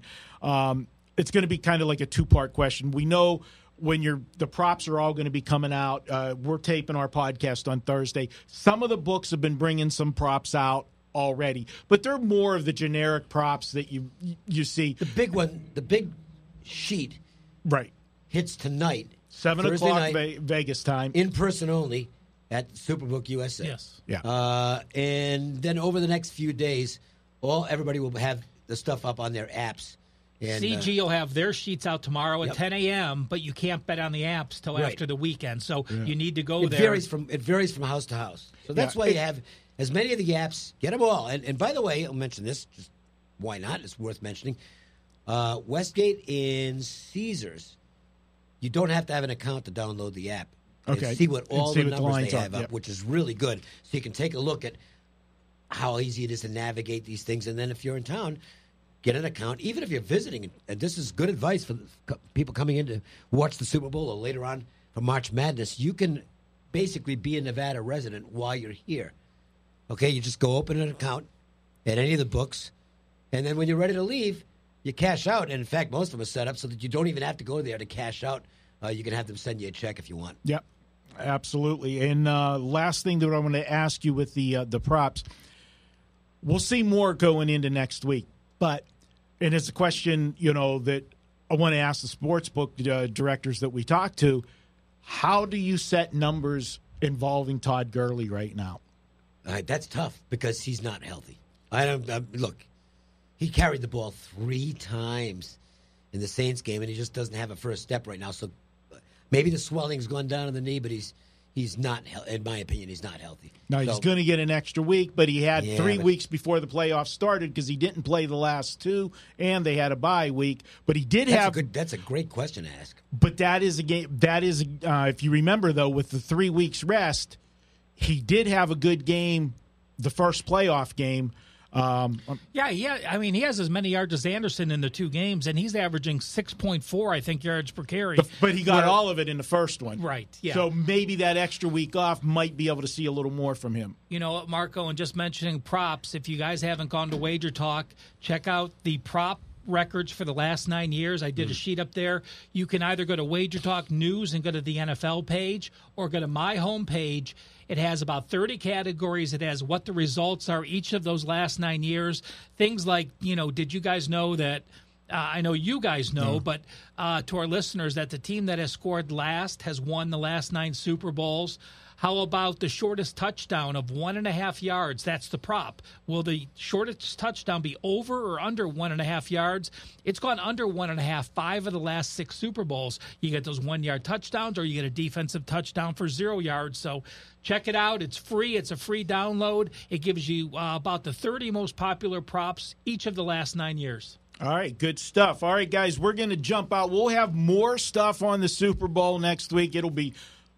It's going to be kind of like a two-part question. We know when the props are all going to be coming out. We're taping our podcast on Thursday. Some of the books have been bringing some props out already, but they're more of the generic props that you see.
The big one, the big sheet,
right,
hits tonight,
7 o'clock Vegas time,
in person only at Superbook USA.
Yes,
yeah,
and then over the next few days, everybody will have the stuff up on their apps. And,
CG will have their sheets out tomorrow at 10 a.m., but you can't bet on the apps till after the weekend. So you need to go there.
It varies from house to house. So that's why you have as many of the apps. Get them all. And by the way, I'll mention this. Just why not? It's worth mentioning. Westgate and Caesars, you don't have to have an account to download the app.
Okay.
And see what all the numbers they have
up,
up, which is really good. So you can take a look at how easy it is to navigate these things. And then if you're in town, get an account, even if you're visiting. And this is good advice for people coming in to watch the Super Bowl or later on for March Madness. You can basically be a Nevada resident while you're here. Okay, you just go open an account at any of the books, and then when you're ready to leave, you cash out. And in fact, most of them are set up so that you don't even have to go there to cash out. You can have them send you a check if you want.
Yep, absolutely. And last thing that I want to ask you with the props, we'll see more going into next week, and it's a question, that I want to ask the sportsbook directors that we talk to. How do you set numbers involving Todd Gurley right now?
That's tough because he's not healthy. Look, he carried the ball 3 times in the Saints game, and he just doesn't have a first step right now. So maybe the swelling's gone down in the knee, but he's not, in my opinion, he's not healthy.
No, he's going to get an extra week, but he had 3 weeks before the playoffs started because he didn't play the last 2, and they had a bye week. But he did
That's a great question to ask.
But that is a game. If you remember, though, with the 3 weeks rest, he did have a good game, the first playoff game.
Yeah. I mean, he has as many yards as Anderson in the 2 games, and he's averaging 6.4, I think, yards per carry.
But he got all of it in the first one.
Right, yeah.
So maybe that extra week off might be able to see a little more from him.
You know what, Marco, and just mentioning props, if you guys haven't gone to Wager Talk, check out the prop records for the last 9 years. I did a sheet up there. You can either go to Wager Talk News and go to the NFL page, or go to my homepage. It has about 30 categories. It has what the results are each of those last 9 years. Things like, did you guys know that, I know you guys know, but to our listeners, that the team that has scored last has won the last 9 Super Bowls. How about the shortest touchdown of 1.5 yards? That's the prop. Will the shortest touchdown be over or under 1.5 yards? It's gone under 1.5, 5 of the last 6 Super Bowls. You get those 1-yard touchdowns, or you get a defensive touchdown for 0 yards. So check it out. It's free. It's a free download. It gives you about the 30 most popular props each of the last 9 years.
All right, good stuff. All right, guys, we're going to jump out. We'll have more stuff on the Super Bowl next week. It'll be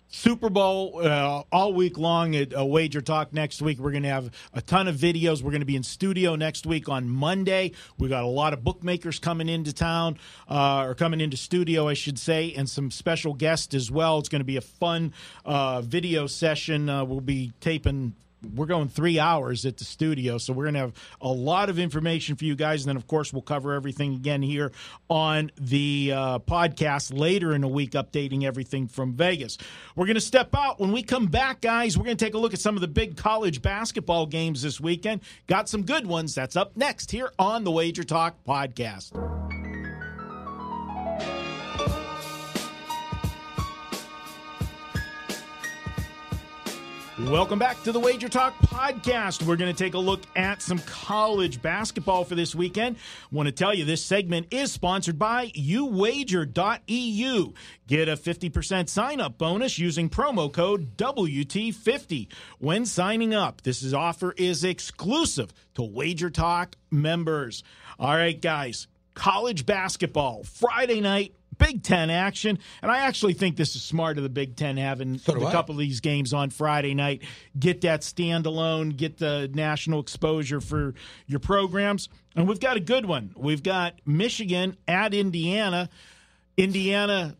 Super Bowl all week long at Wager Talk next week. We're going to have a ton of videos. We're going to be in studio next week on Monday. We got a lot of bookmakers coming into town, or coming into studio, I should say, and some special guests as well. It's going to be a fun video session. We'll be taping. We're going 3 hours at the studio, so we're going to have a lot of information for you guys. And then, of course, we'll cover everything again here on the podcast later in the week, updating everything from Vegas. We're going to step out. When we come back, guys, we're going to take a look at some of the big college basketball games this weekend. Got some good ones. That's up next here on the Wager Talk Podcast. Welcome back to the Wager Talk Podcast. We're going to take a look at some college basketball for this weekend. Want to tell you this segment is sponsored by uwager.eu. Get a 50% sign-up bonus using promo code WT50 when signing up. This offer is exclusive to Wager Talk members. All right, guys, college basketball, Friday night, Big Ten action, and I actually think this is smart of the Big Ten having a couple of these games on Friday night. Get that standalone, get the national exposure for your programs. And we've got a good one. We've got Michigan at Indiana. Indiana,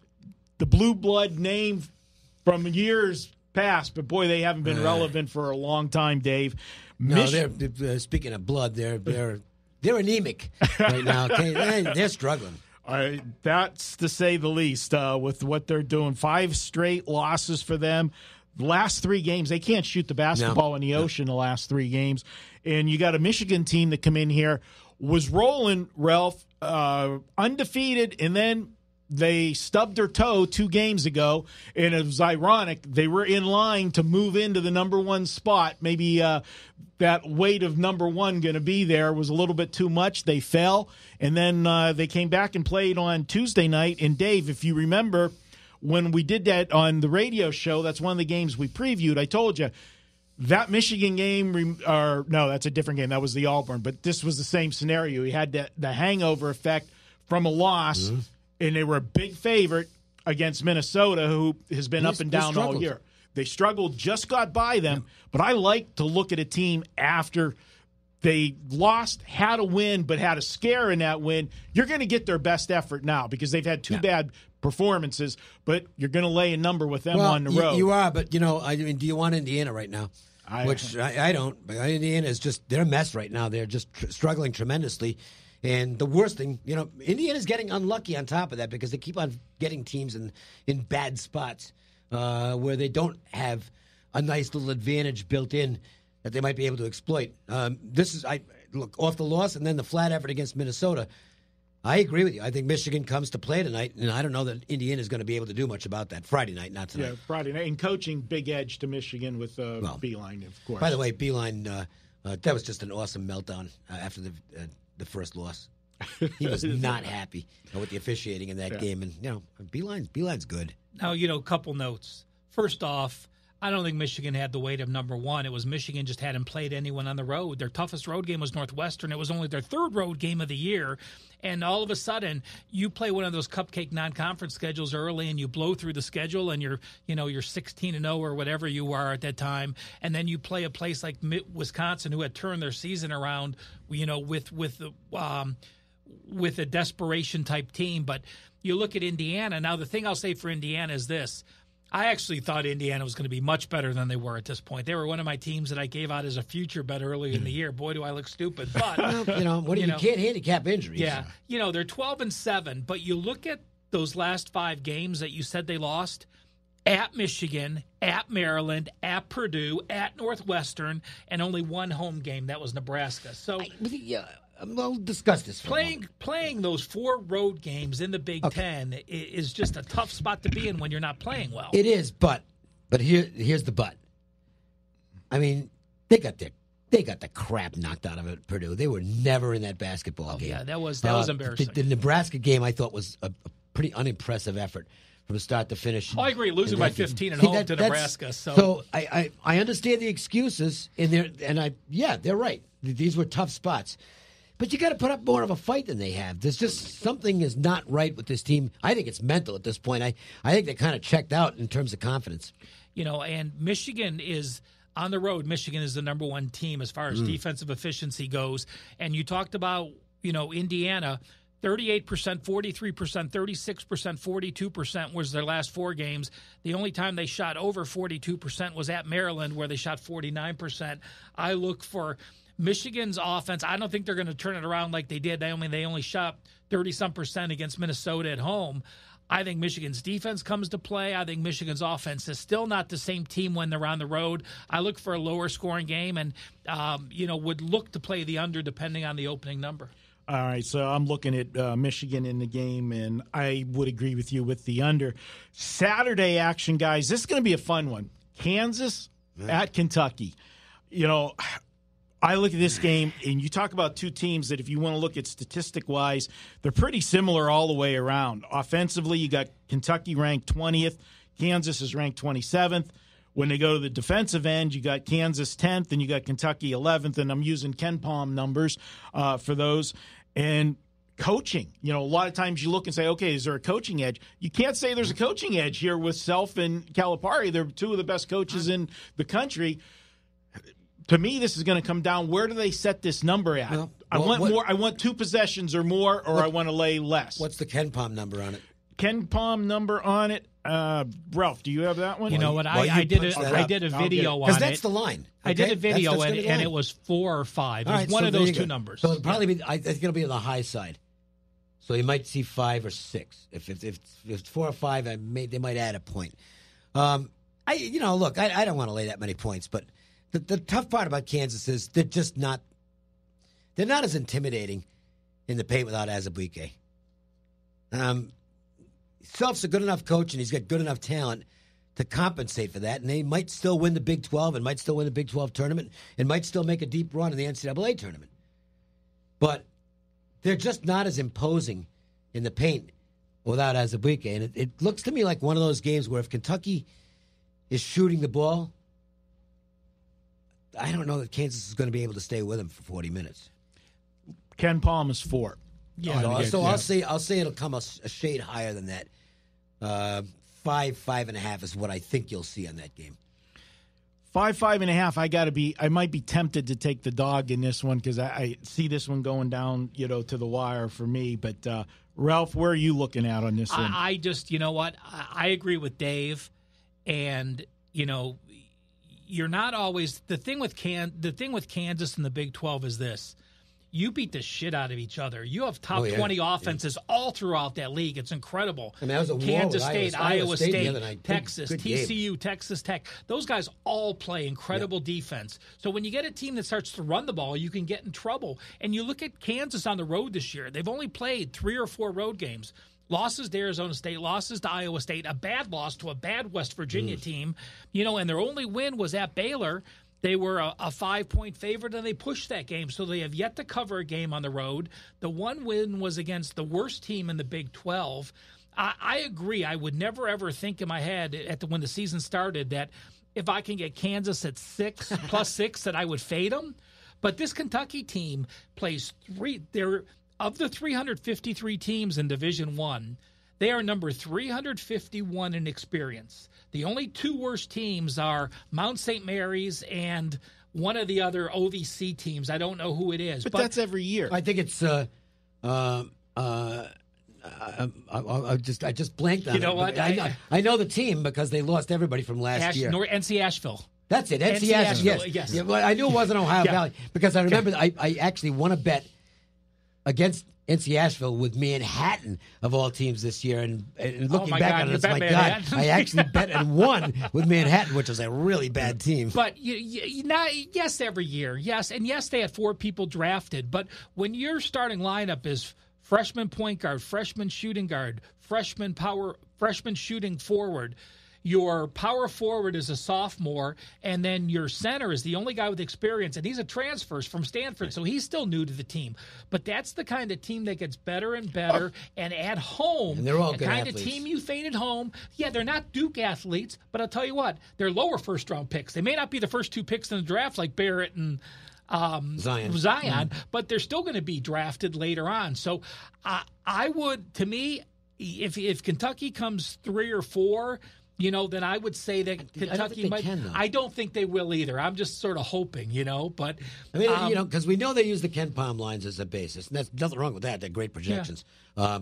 the blue blood name from years past, but boy, they haven't been relevant for a long time, Dave.
No, they're speaking of blood, they're anemic right now. They're struggling.
That's to say the least with what they're doing. 5 straight losses for them. The last 3 games, they can't shoot the basketball in the ocean the last 3 games. And you got a Michigan team that come in here, was rolling, Ralph, undefeated, and then they stubbed their toe 2 games ago, and it was ironic. They were in line to move into the number 1 spot. Maybe that weight of number 1 going to be there was a little bit too much. They fell, and then they came back and played on Tuesday night. And, Dave, if you remember, when we did that on the radio show, that's one of the games we previewed. I told you that Michigan game, no, that's a different game. That was the Auburn, but this was the same scenario. He had the hangover effect from a loss, and they were a big favorite against Minnesota, who has been up and down all year. They struggled, just got by them, but I like to look at a team after they lost, had a win, but had a scare in that win. You're going to get their best effort now because they've had 2 bad performances, but you're going to lay a number with them on the road.
You are, but, do you want Indiana right now? I don't. Indiana is just, they're a mess right now. They're just struggling tremendously. And the worst thing, Indiana's getting unlucky on top of that because they keep on getting teams in bad spots where they don't have a nice little advantage built in that they might be able to exploit. Look, off the loss and then the flat effort against Minnesota, I agree with you. I think Michigan comes to play tonight, and I don't know that Indiana is going to be able to do much about that. Friday night, not tonight.
Yeah, Friday night. And coaching, big edge to Michigan with Beeline, of course.
By the way, Beeline, that was just an awesome meltdown after the first loss. He was not happy with the officiating in that game. And, Beeline's good.
Now, a couple notes. First off, I don't think Michigan had the weight of number 1. It was Michigan just hadn't played anyone on the road. Their toughest road game was Northwestern. It was only their 3rd road game of the year. And all of a sudden, you play one of those cupcake non-conference schedules early and you blow through the schedule and you're 16-0 or whatever you are at that time. And then you play a place like Wisconsin, who had turned their season around, with a desperation type team. But you look at Indiana. Now, the thing I'll say for Indiana is this. I actually thought Indiana was going to be much better than they were at this point. They were one of my teams that I gave out as a future bet earlier in the year. Boy, do I look stupid. But
you can't handicap injuries.
Yeah. They're 12-7, but you look at those last 5 games that you said they lost at Michigan, at Maryland, at Purdue, at Northwestern, and only 1 home game. That was Nebraska. So
we'll discuss this.
Playing those 4 road games in the Big Ten is just a tough spot to be in when you're not playing well.
It is, but here's the but. I mean, they got the crap knocked out of it at Purdue. They were never in that basketball game.
Yeah, that was embarrassing.
The Nebraska game, I thought, was a pretty unimpressive effort from start to finish.
I agree, losing by 15 at home to Nebraska.
So I understand the excuses, they're right. These were tough spots. But you got to put up more of a fight than they have. There's just something is not right with this team. I think it's mental at this point. I think they kind of checked out in terms of confidence.
And Michigan is on the road. Michigan is the number 1 team as far as defensive efficiency goes. And you talked about, Indiana, 38%, 43%, 36%, 42% was their last 4 games. The only time they shot over 42% was at Maryland, where they shot 49%. I look for Michigan's offense. I don't think they're going to turn it around like they did. They only shot 30-some% against Minnesota at home. I think Michigan's defense comes to play. I think Michigan's offense is still not the same team when they're on the road. I look for a lower scoring game and, would look to play the under depending on the opening number.
All right, so I'm looking at Michigan in the game, and I would agree with you with the under. Saturday action, guys, this is going to be a fun one. Kansas at Kentucky. I look at this game, and you talk about 2 teams that if you want to look at statistic-wise, they're pretty similar all the way around. Offensively, you got Kentucky ranked 20th. Kansas is ranked 27th. When they go to the defensive end, you got Kansas 10th, and you got Kentucky 11th, and I'm using Ken Palm numbers for those. And coaching, a lot of times you look and say, okay, is there a coaching edge? You can't say there's a coaching edge here with Self and Calipari. They're 2 of the best coaches in the country. To me, this is going to come down. Where do they set this number at? I want more. I want 2 possessions or more, or I want to lay less.
What's the Ken Palm number on it?
Ken Palm number on it. Ralph, do you have that one?
You know what? I did a video on it.
Because that's the line. Okay?
I did a video and it was 4 or 5. It was one of those 2 numbers.
So it'll probably be. I think it'll be on the high side. So you might see 5 or 6. If it's 4 or 5, they might add a point. Look, I don't want to lay that many points, but the tough part about Kansas is they're just not. They're not as intimidating in the paint without Azubuike. Self's a good enough coach, and he's got good enough talent to compensate for that, and they might still win the Big 12 and might still win the Big 12 tournament and might still make a deep run in the NCAA tournament. But they're just not as imposing in the paint without Azubuike, and it looks to me like one of those games where if Kentucky is shooting the ball, I don't know that Kansas is going to be able to stay with him for 40 minutes.
Ken Palm is 4.
Yeah.
So I'll say it'll come a shade higher than that. 5.5 is what I think you'll see on that game.
5.5. I might be tempted to take the dog in this one because I see this one going down, to the wire for me. But Ralph, where are you looking at on this one?
I just, you know what? I agree with Dave, and you're not always the thing with Kansas in the Big 12 is this. You beat the shit out of each other. You have top 20 offenses all throughout that league. It's incredible.
I mean, that was a
Kansas
war
State, Iowa State, Texas,
good
TCU,
game.
Texas Tech. Those guys all play incredible defense. So when you get a team that starts to run the ball, you can get in trouble. And you look at Kansas on the road this year. They've only played 3 or 4 road games. Losses to Arizona State, losses to Iowa State, a bad loss to a bad West Virginia team. And their only win was at Baylor. They were a 5-point favorite, and they pushed that game, so they have yet to cover a game on the road. The one win was against the worst team in the Big 12. I agree. I would never, ever think in my head when the season started that if I can get Kansas at 6, plus 6, that I would fade them. But this Kentucky team plays 3. They're of the 353 teams in Division I, they are number 351 in experience. The only 2 worst teams are Mount St. Mary's and one of the other OVC teams. I don't know who it is.
But that's every year.
I think it's I just blanked on it.
You know what?
I know the team because they lost everybody from last year.
NC Asheville.
That's it. NC Asheville.
Yes.
Yeah, well, I knew it wasn't Ohio Valley because I remember I actually won a bet against NC Asheville with Manhattan of all teams this year, and looking back on it, it's like, God, I actually bet and won with Manhattan, which was a really bad team.
But yes, every year, yes, and yes, they had 4 people drafted. But when your starting lineup is freshman point guard, freshman shooting guard, freshman shooting forward. Your power forward is a sophomore, and then your center is the only guy with experience, and he's a transfer from Stanford, so he's still new to the team. But that's the kind of team that gets better and better, and at home,
and they're all
the
good
kind
athletes.
of team you fade at home. Yeah, they're not Duke athletes, but I'll tell you what, they're lower first-round picks. They may not be the first 2 picks in the draft like Barrett and Zion, but they're still going to be drafted later on. So I would, to me, if Kentucky comes 3 or 4, then I would say that Kentucky might. I don't think they will either. I'm just sort of hoping, But
I mean, because we know they use the Ken Palm lines as a basis, and there's nothing wrong with that. They're great projections. Yeah.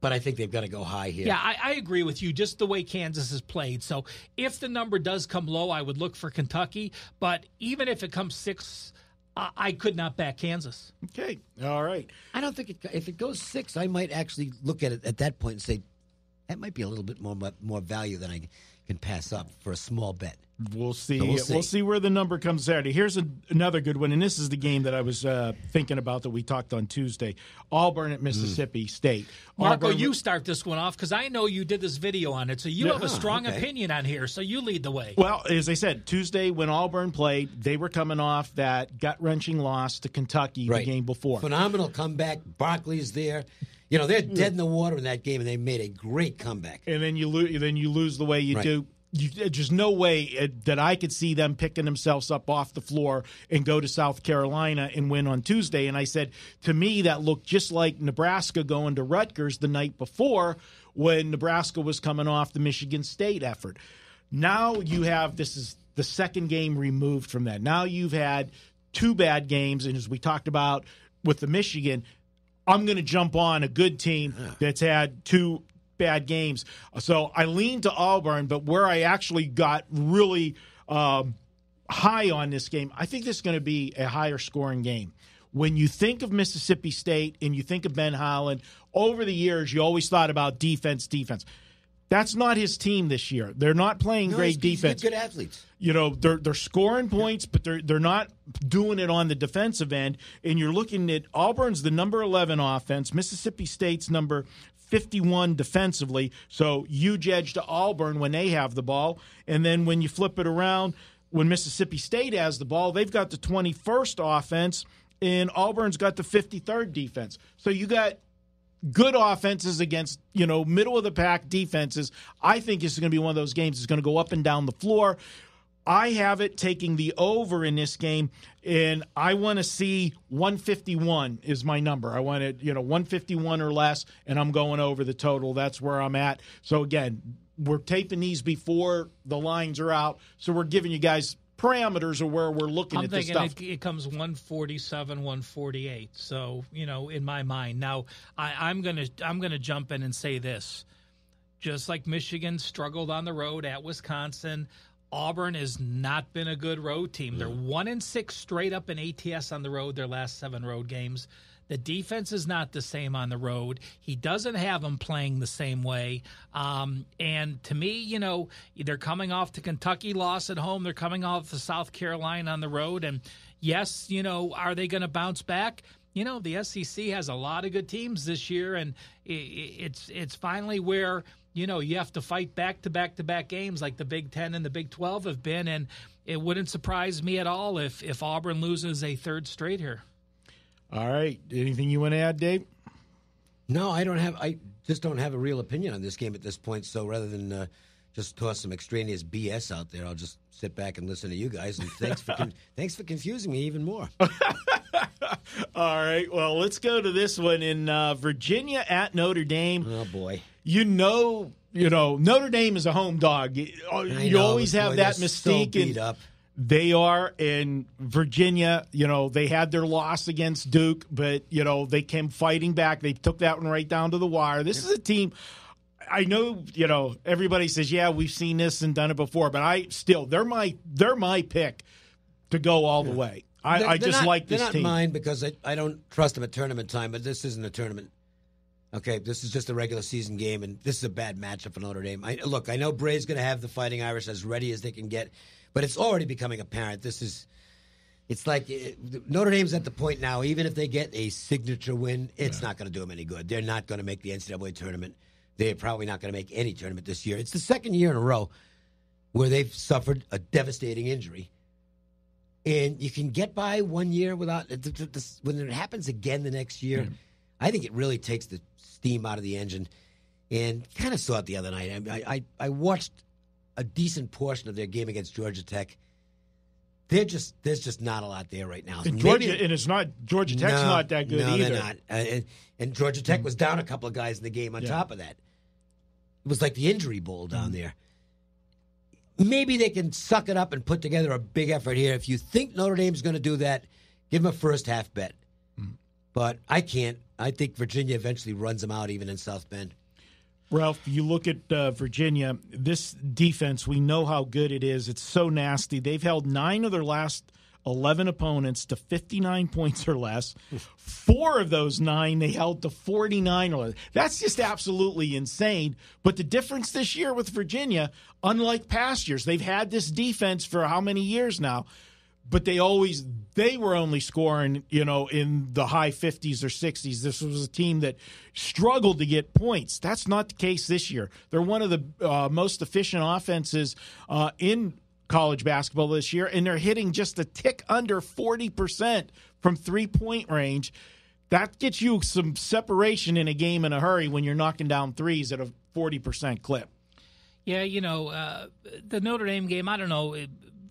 But I think they've got to go high here.
Yeah, I agree with you, just the way Kansas has played. So if the number does come low, I would look for Kentucky. But even if it comes 6, I could not back Kansas.
Okay, all right.
I don't think if it goes 6, I might actually look at it at that point and say, that might be a little bit more value than I can pass up for a small bet.
We'll see. We'll see where the number comes Saturday. Here's another good one, and this is the game that I was thinking about that we talked on Tuesday. Auburn at Mississippi State.
Marco, you start this one off because I know you did this video on it, so you have a strong opinion on here, so you lead the way.
Well, as I said, Tuesday when Auburn played, they were coming off that gut-wrenching loss to Kentucky the game before.
Phenomenal comeback. Barkley's there. They're dead in the water in that game, and they made a great comeback.
And then you lose the way you do. There's no way that I could see them picking themselves up off the floor and go to South Carolina and win on Tuesday. And I said, to me, that looked just like Nebraska going to Rutgers the night before when Nebraska was coming off the Michigan State effort. Now you have, this is the second game removed from that. Now you've had 2 bad games, and as we talked about, with the Michigan, I'm going to jump on a good team that's had 2 bad games. So I lean to Auburn, but where I actually got really high on this game, I think this is going to be a higher scoring game. When you think of Mississippi State and you think of Ben Howland, over the years you always thought about defense. That's not his team this year. They're not playing great defense.
Good athletes.
You know, they're scoring points, but they're not doing it on the defensive end. And you're looking at Auburn's the number 11 offense, Mississippi State's number 51 defensively. So huge edge to Auburn when they have the ball. And then when you flip it around, when Mississippi State has the ball, they've got the 21st offense, and Auburn's got the 53rd defense. So you got good offenses against, middle-of-the-pack defenses. I think this is going to be one of those games that's going to go up and down the floor. I have it taking the over in this game, and I want to see 151 is my number. I want it, 151 or less, and I'm going over the total. That's where I'm at. So, again, we're taping these before the lines are out, so we're giving you guys parameters of where we're looking at this stuff.
I'm thinking it comes 147, 148. So, in my mind. Now, I'm gonna jump in and say this. Just like Michigan struggled on the road at Wisconsin, Auburn has not been a good road team. They're 1-6 straight up in ATS on the road their last 7 road games. The defense is not the same on the road. He doesn't have them playing the same way. And to me, they're coming off the Kentucky loss at home. They're coming off the South Carolina on the road. And yes, are they going to bounce back? The SEC has a lot of good teams this year, and it's finally where, you have to fight back-to-back games like the Big Ten and the Big 12 have been. And it wouldn't surprise me at all if Auburn loses a 3rd straight here.
All right. Anything you want to add, Dave?
No, I just don't have a real opinion on this game at this point. So rather than just toss some extraneous BS out there, I'll just sit back and listen to you guys. And thanks for confusing me even more.
All right. Well, let's go to this one in Virginia at Notre Dame.
Oh boy.
Notre Dame is a home dog. You always have that mystique.
So beat up.
They are in Virginia. They had their loss against Duke, but, they came fighting back. They took that one right down to the wire. This is a team, I know, everybody says, yeah, we've seen this and done it before, but they're my pick to go all the way. I just like this team.
They're not mine because I don't trust them at tournament time, but this isn't a tournament. Okay, this is just a regular season game, and this is a bad matchup for Notre Dame. I know Bray's going to have the Fighting Irish as ready as they can get. But it's already becoming apparent. It's like Notre Dame's at the point now, even if they get a signature win, it's not going to do them any good. They're not going to make the NCAA tournament. They're probably not going to make any tournament this year. It's the 2nd year in a row where they've suffered a devastating injury. And you can get by 1 year without – when it happens again the next year, I think it really takes the steam out of the engine. And kind of saw it the other night. I watched – a decent portion of their game against Georgia Tech. There's just not a lot there right now.
And it's not Georgia Tech's not that good either.
They're not. And Georgia Tech was down a couple of guys in the game on top of that. It was like the injury bowl down there. Maybe they can suck it up and put together a big effort here. If you think Notre Dame's going to do that, give them a first half bet. But I can't. I think Virginia eventually runs them out even in South Bend.
Ralph, you look at Virginia, this defense, we know how good it is. It's so nasty. They've held 9 of their last 11 opponents to 59 points or less. 4 of those 9 they held to 49 or less. That's just absolutely insane. But the difference this year with Virginia, unlike past years, they've had this defense for how many years now? But they were only scoring, in the high 50s or 60s. This was a team that struggled to get points. That's not the case this year. They're one of the most efficient offenses in college basketball this year, and they're hitting just a tick under 40% from three-point range. That gets you some separation in a game in a hurry when you're knocking down threes at a 40% clip.
Yeah, the Notre Dame game, I don't know.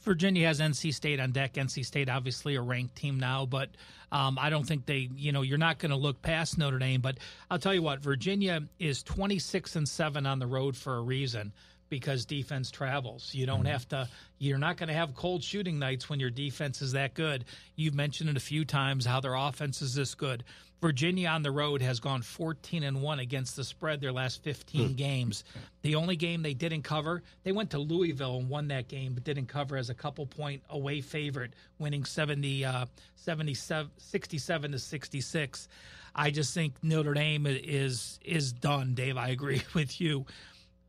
Virginia has NC State on deck. NC State, obviously, a ranked team now, but I don't think you're not going to look past Notre Dame. But I'll tell you what, Virginia is 26-7 on the road for a reason. because defense travels. You don't have to. You're not going to have cold shooting nights when your defense is that good. You've mentioned it a few times how their offense is this good. Virginia on the road has gone 14-1 against the spread their last 15 games. The only game they didn't cover, they went to Louisville and won that game, but didn't cover as a couple-point away favorite, winning 67-66. I just think Notre Dame is done, Dave. I agree with you.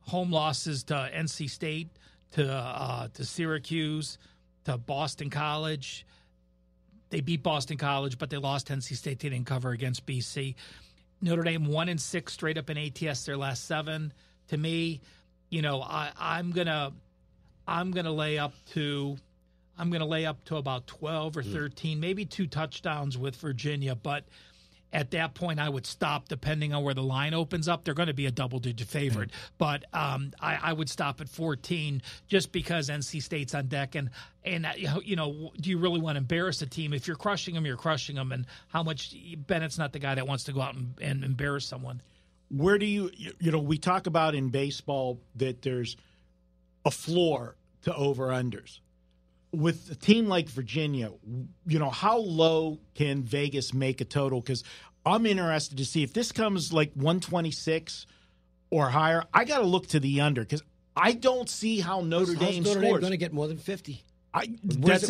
Home losses to NC State, to Syracuse, to Boston College. They beat Boston College, but they lost NC State. They didn't cover against BC. Notre Dame 1-6 straight up in ATS their last 7. To me, I'm gonna lay up to about 12 or 13, maybe 2 touchdowns with Virginia, but at that point, I would stop depending on where the line opens up. They're going to be a double-digit favorite. But I would stop at 14 just because NC State's on deck. And do you really want to embarrass a team? If you're crushing them, you're crushing them. And how much – Bennett's not the guy that wants to go out and embarrass someone.
Where do we talk about in baseball that there's a floor to over-unders. With a team like Virginia, how low can Vegas make a total? Because I'm interested to see if this comes like 126 or higher. I got to look to the under because I don't see how Notre Dame scores.
Notre Dame going to get more than 50?
Where's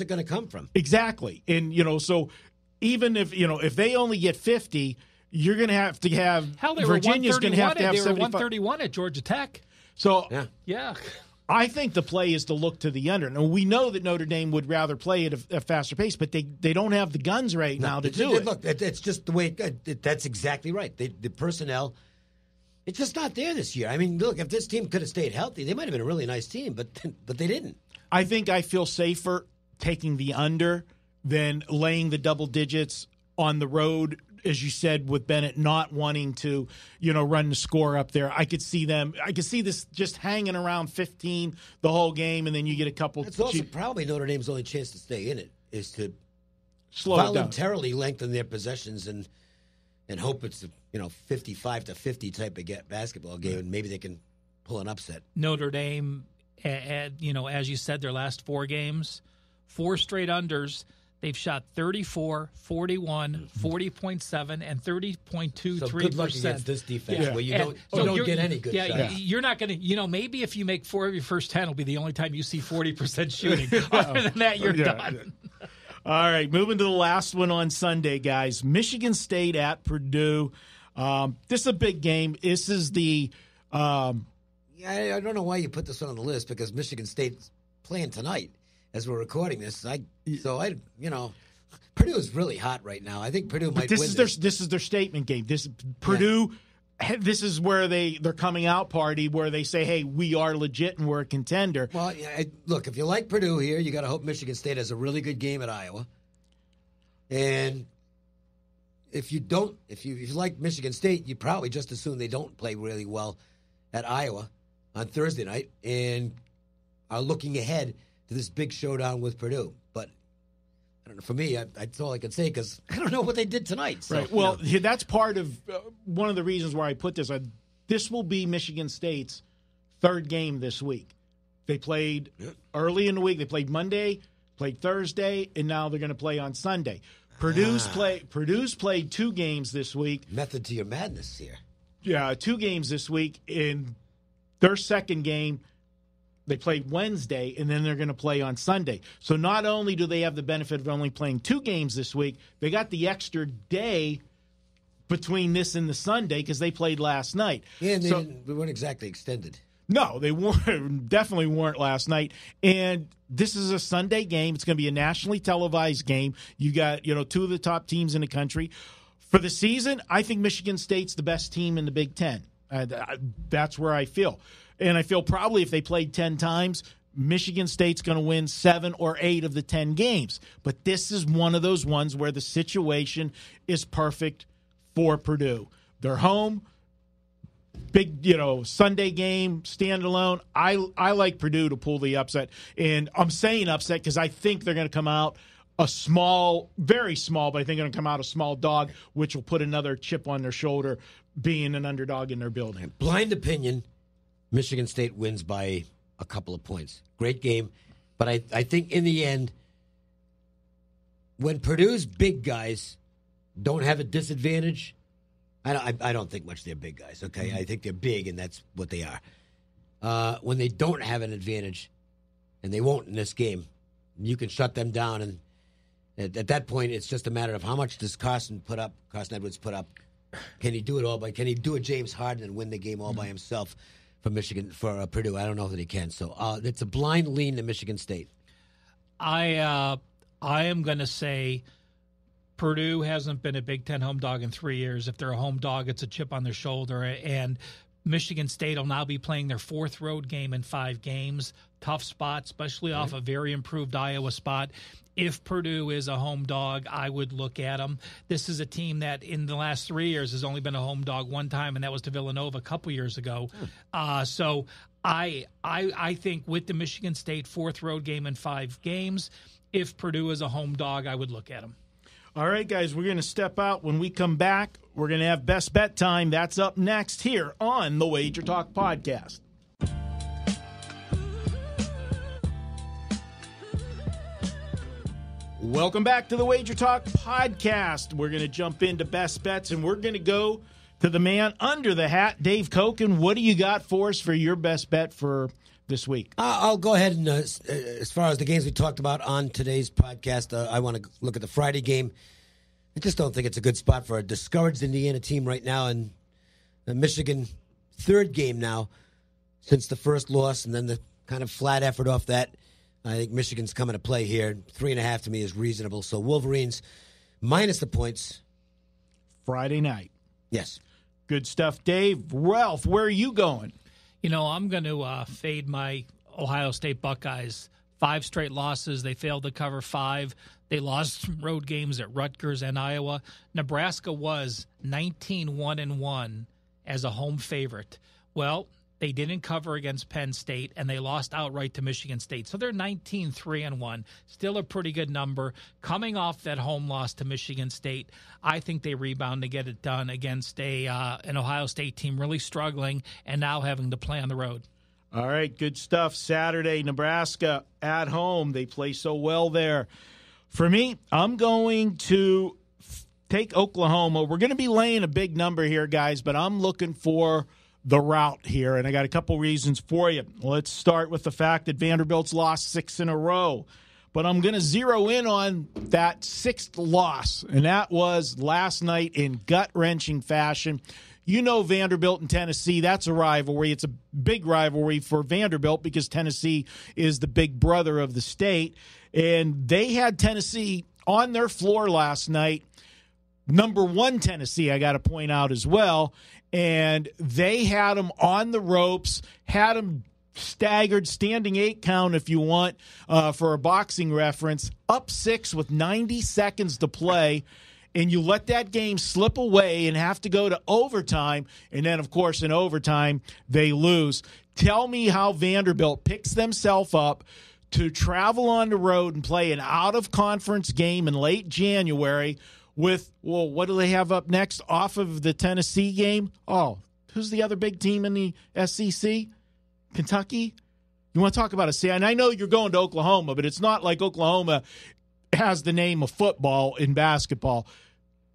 it going to come from?
Exactly. And, so even if they only get 50, you're going to have Virginia's going to have 75.
They were 131 at Georgia Tech.
So,
yeah.
I think the play is to look to the under. Now, we know that Notre Dame would rather play at a faster pace, but they don't have the guns now to do it.
Look, it's just the way that's exactly right. The personnel, it's just not there this year. I mean, look, if this team could have stayed healthy, they might have been a really nice team, but they didn't.
I think I feel safer taking the under than laying the double digits on the road, as you said, with Bennett not wanting to, run the score up there. I could see this just hanging around 15 the whole game, and then you get a couple.
It's also probably Notre Dame's only chance to stay in it is to
voluntarily
lengthen their possessions and hope it's 55-50 type of basketball game, and maybe they can pull an upset.
Notre Dame, as you said, their last 4 games, 4 straight unders. They've shot 34, 41, 40.7, and 30.23%.
So good luck against this defense where you don't get any good shots.
You're not going to, maybe if you make 4 of your first 10, it'll be the only time you see 40% shooting. Other than that, you're done.
All right, moving to the last one on Sunday, guys. Michigan State at Purdue. This is a big game. This is the
I don't know why you put this one on the list because Michigan State's playing tonight. As we're recording this, Purdue is really hot right now. I think Purdue might win this.
This is their statement game. Purdue, this is where their coming out party where they say, hey, we are legit and we're a contender.
Well, look, if you like Purdue here, you got to hope Michigan State has a really good game at Iowa. And if you like Michigan State, you probably just assume they don't play really well at Iowa on Thursday night and are looking ahead to this big showdown with Purdue. But I don't know. For me, that's all I can say because I don't know what they did tonight. So,
right. Well, that's part of one of the reasons why I put this. This will be Michigan State's 3rd game this week. They played early in the week. They played Monday, played Thursday, and now they're going to play on Sunday. Purdue's played 2 games this week.
Method to your madness here.
Yeah, 2 games this week. In their 2nd game, they played Wednesday, and then they're going to play on Sunday. So not only do they have the benefit of only playing 2 games this week, they got the extra day between this and the Sunday because they played last night.
Yeah, and they weren't exactly extended.
No, they definitely weren't last night. And this is a Sunday game. It's going to be a nationally televised game. You got 2 of the top teams in the country. For the season, I think Michigan State's the best team in the Big Ten. That's where I feel. And I feel probably if they played 10 times, Michigan State's going to win 7 or 8 of the 10 games. But this is one of those ones where the situation is perfect for Purdue. They're home, big, Sunday game, standalone. I like Purdue to pull the upset. And I'm saying upset because I think they're going to come out a small, very small, but I think they're going to come out a small dog, which will put another chip on their shoulder being an underdog in their building.
Blind opinion. Michigan State wins by a couple of points. Great game. But I think in the end, when Purdue's big guys don't have a disadvantage, I don't think much they're big guys, okay? Mm-hmm. I think they're big, and that's what they are. When they don't have an advantage, and they won't in this game, you can shut them down. And at that point, it's just a matter of how much does Carson Edwards put up. Can he do it all can he do a James Harden and win the game all by himself for Purdue? I don't know that he can. So it's a blind lean to Michigan State.
I am going to say Purdue hasn't been a Big Ten home dog in 3 years. If they're a home dog, it's a chip on their shoulder. And Michigan State will now be playing their fourth road game in 5 games. Tough spot, especially off a very improved Iowa spot. If Purdue is a home dog, I would look at them. This is a team that in the last 3 years has only been a home dog one time, and that was to Villanova a couple years ago. So I think with the Michigan State fourth road game in 5 games, if Purdue is a home dog, I would look at them.
All right, guys, we're going to step out. When we come back, we're going to have Best Bet Time. That's up next here on the WagerTalk Podcast. Welcome back to the WagerTalk Podcast. We're going to jump into Best Bets, and we're going to go to the man under the hat, Dave Cokin. What do you got for us for your best bet for this week?
I'll go ahead and, as far as the games we talked about on today's podcast, I want to look at the Friday game. I just don't think it's a good spot for a discouraged Indiana team right now. And the Michigan third game now since the first loss, and then the kind of flat effort off that. I think Michigan's coming to play here. 3.5 to me is reasonable. So Wolverines minus the points.
Friday night.
Yes.
Good stuff, Dave. Ralph, where are you going?
You know, I'm going to fade my Ohio State Buckeyes. 5 straight losses. They failed to cover 5. They lost road games at Rutgers and Iowa. Nebraska was 19-1-1 as a home favorite. Well, they didn't cover against Penn State, and they lost outright to Michigan State. So they're 19-3-1. Still a pretty good number. Coming off that home loss to Michigan State, I think they rebound to get it done against an Ohio State team really struggling and now having to play on the road.
All right, good stuff. Saturday, Nebraska at home. They play so well there. For me, I'm going to take Oklahoma. We're going to be laying a big number here, guys, but I'm looking for the route here, and I got a couple reasons for you. Let's start with the fact that Vanderbilt's lost 6 in a row, but I'm going to zero in on that 6th loss, and that was last night in gut-wrenching fashion. You know Vanderbilt and Tennessee, that's a rivalry. It's a big rivalry for Vanderbilt because Tennessee is the big brother of the state, and they had Tennessee on their floor last night. Number 1 Tennessee, I got to point out as well, and they had them on the ropes, had them staggered, standing 8 count if you want, for a boxing reference, up 6 with 90 seconds to play, and you let that game slip away and have to go to overtime, and then, of course, in overtime, they lose. Tell me how Vanderbilt picks themselves up to travel on the road and play an out-of-conference game in late January with, well, what do they have up next off of the Tennessee game? Oh, who's the other big team in the SEC? Kentucky? You want to talk about and I know you're going to Oklahoma, but it's not like Oklahoma has the name of football in basketball.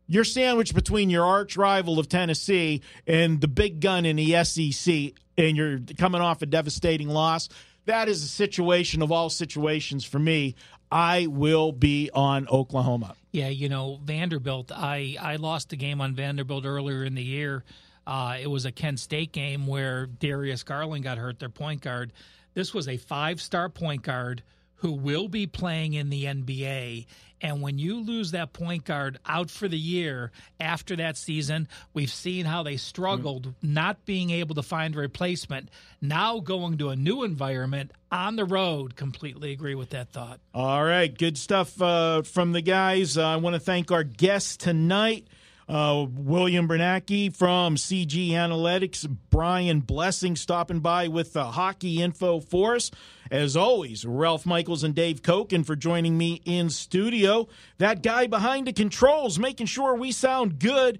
You're sandwiched between your arch rival of Tennessee and the big gun in the SEC, and you're coming off a devastating loss. That is a situation of all situations for me. I will be on Oklahoma.
Yeah, you know, Vanderbilt, I lost a game on Vanderbilt earlier in the year. It was a Kent State game where Darius Garland got hurt, their point guard. This was a 5-star point guard who will be playing in the NBA. And when you lose that point guard out for the year after that season, we've seen how they struggled not being able to find a replacement. Now going to a new environment on the road, completely agree with that thought.
All right, good stuff from the guys. I want to thank our guests tonight. William Bernanke from CG Analytics, Brian Blessing stopping by with the hockey info for us. As always, Ralph Michaels and Dave Cokin for joining me in studio. That guy behind the controls making sure we sound good.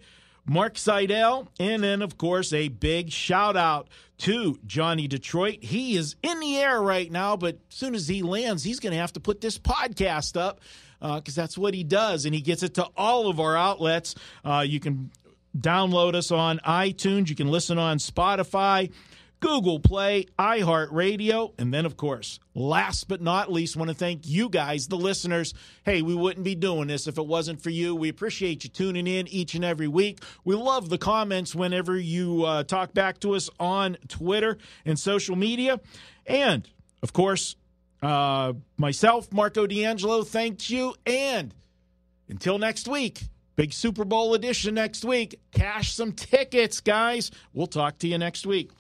Mark Seidel, and then, of course, a big shout-out to Johnny Detroit. He is in the air right now, but as soon as he lands, he's going to have to put this podcast up because that's what he does, and he gets it to all of our outlets. You can download us on iTunes. You can listen on Spotify, Google Play, iHeartRadio, and then, of course, last but not least, want to thank you guys, the listeners. Hey, we wouldn't be doing this if it wasn't for you. We appreciate you tuning in each and every week. We love the comments whenever you talk back to us on Twitter and social media. And, of course, myself, Marco D'Angelo, thanks you. And until next week, big Super Bowl edition next week. Cash some tickets, guys. We'll talk to you next week.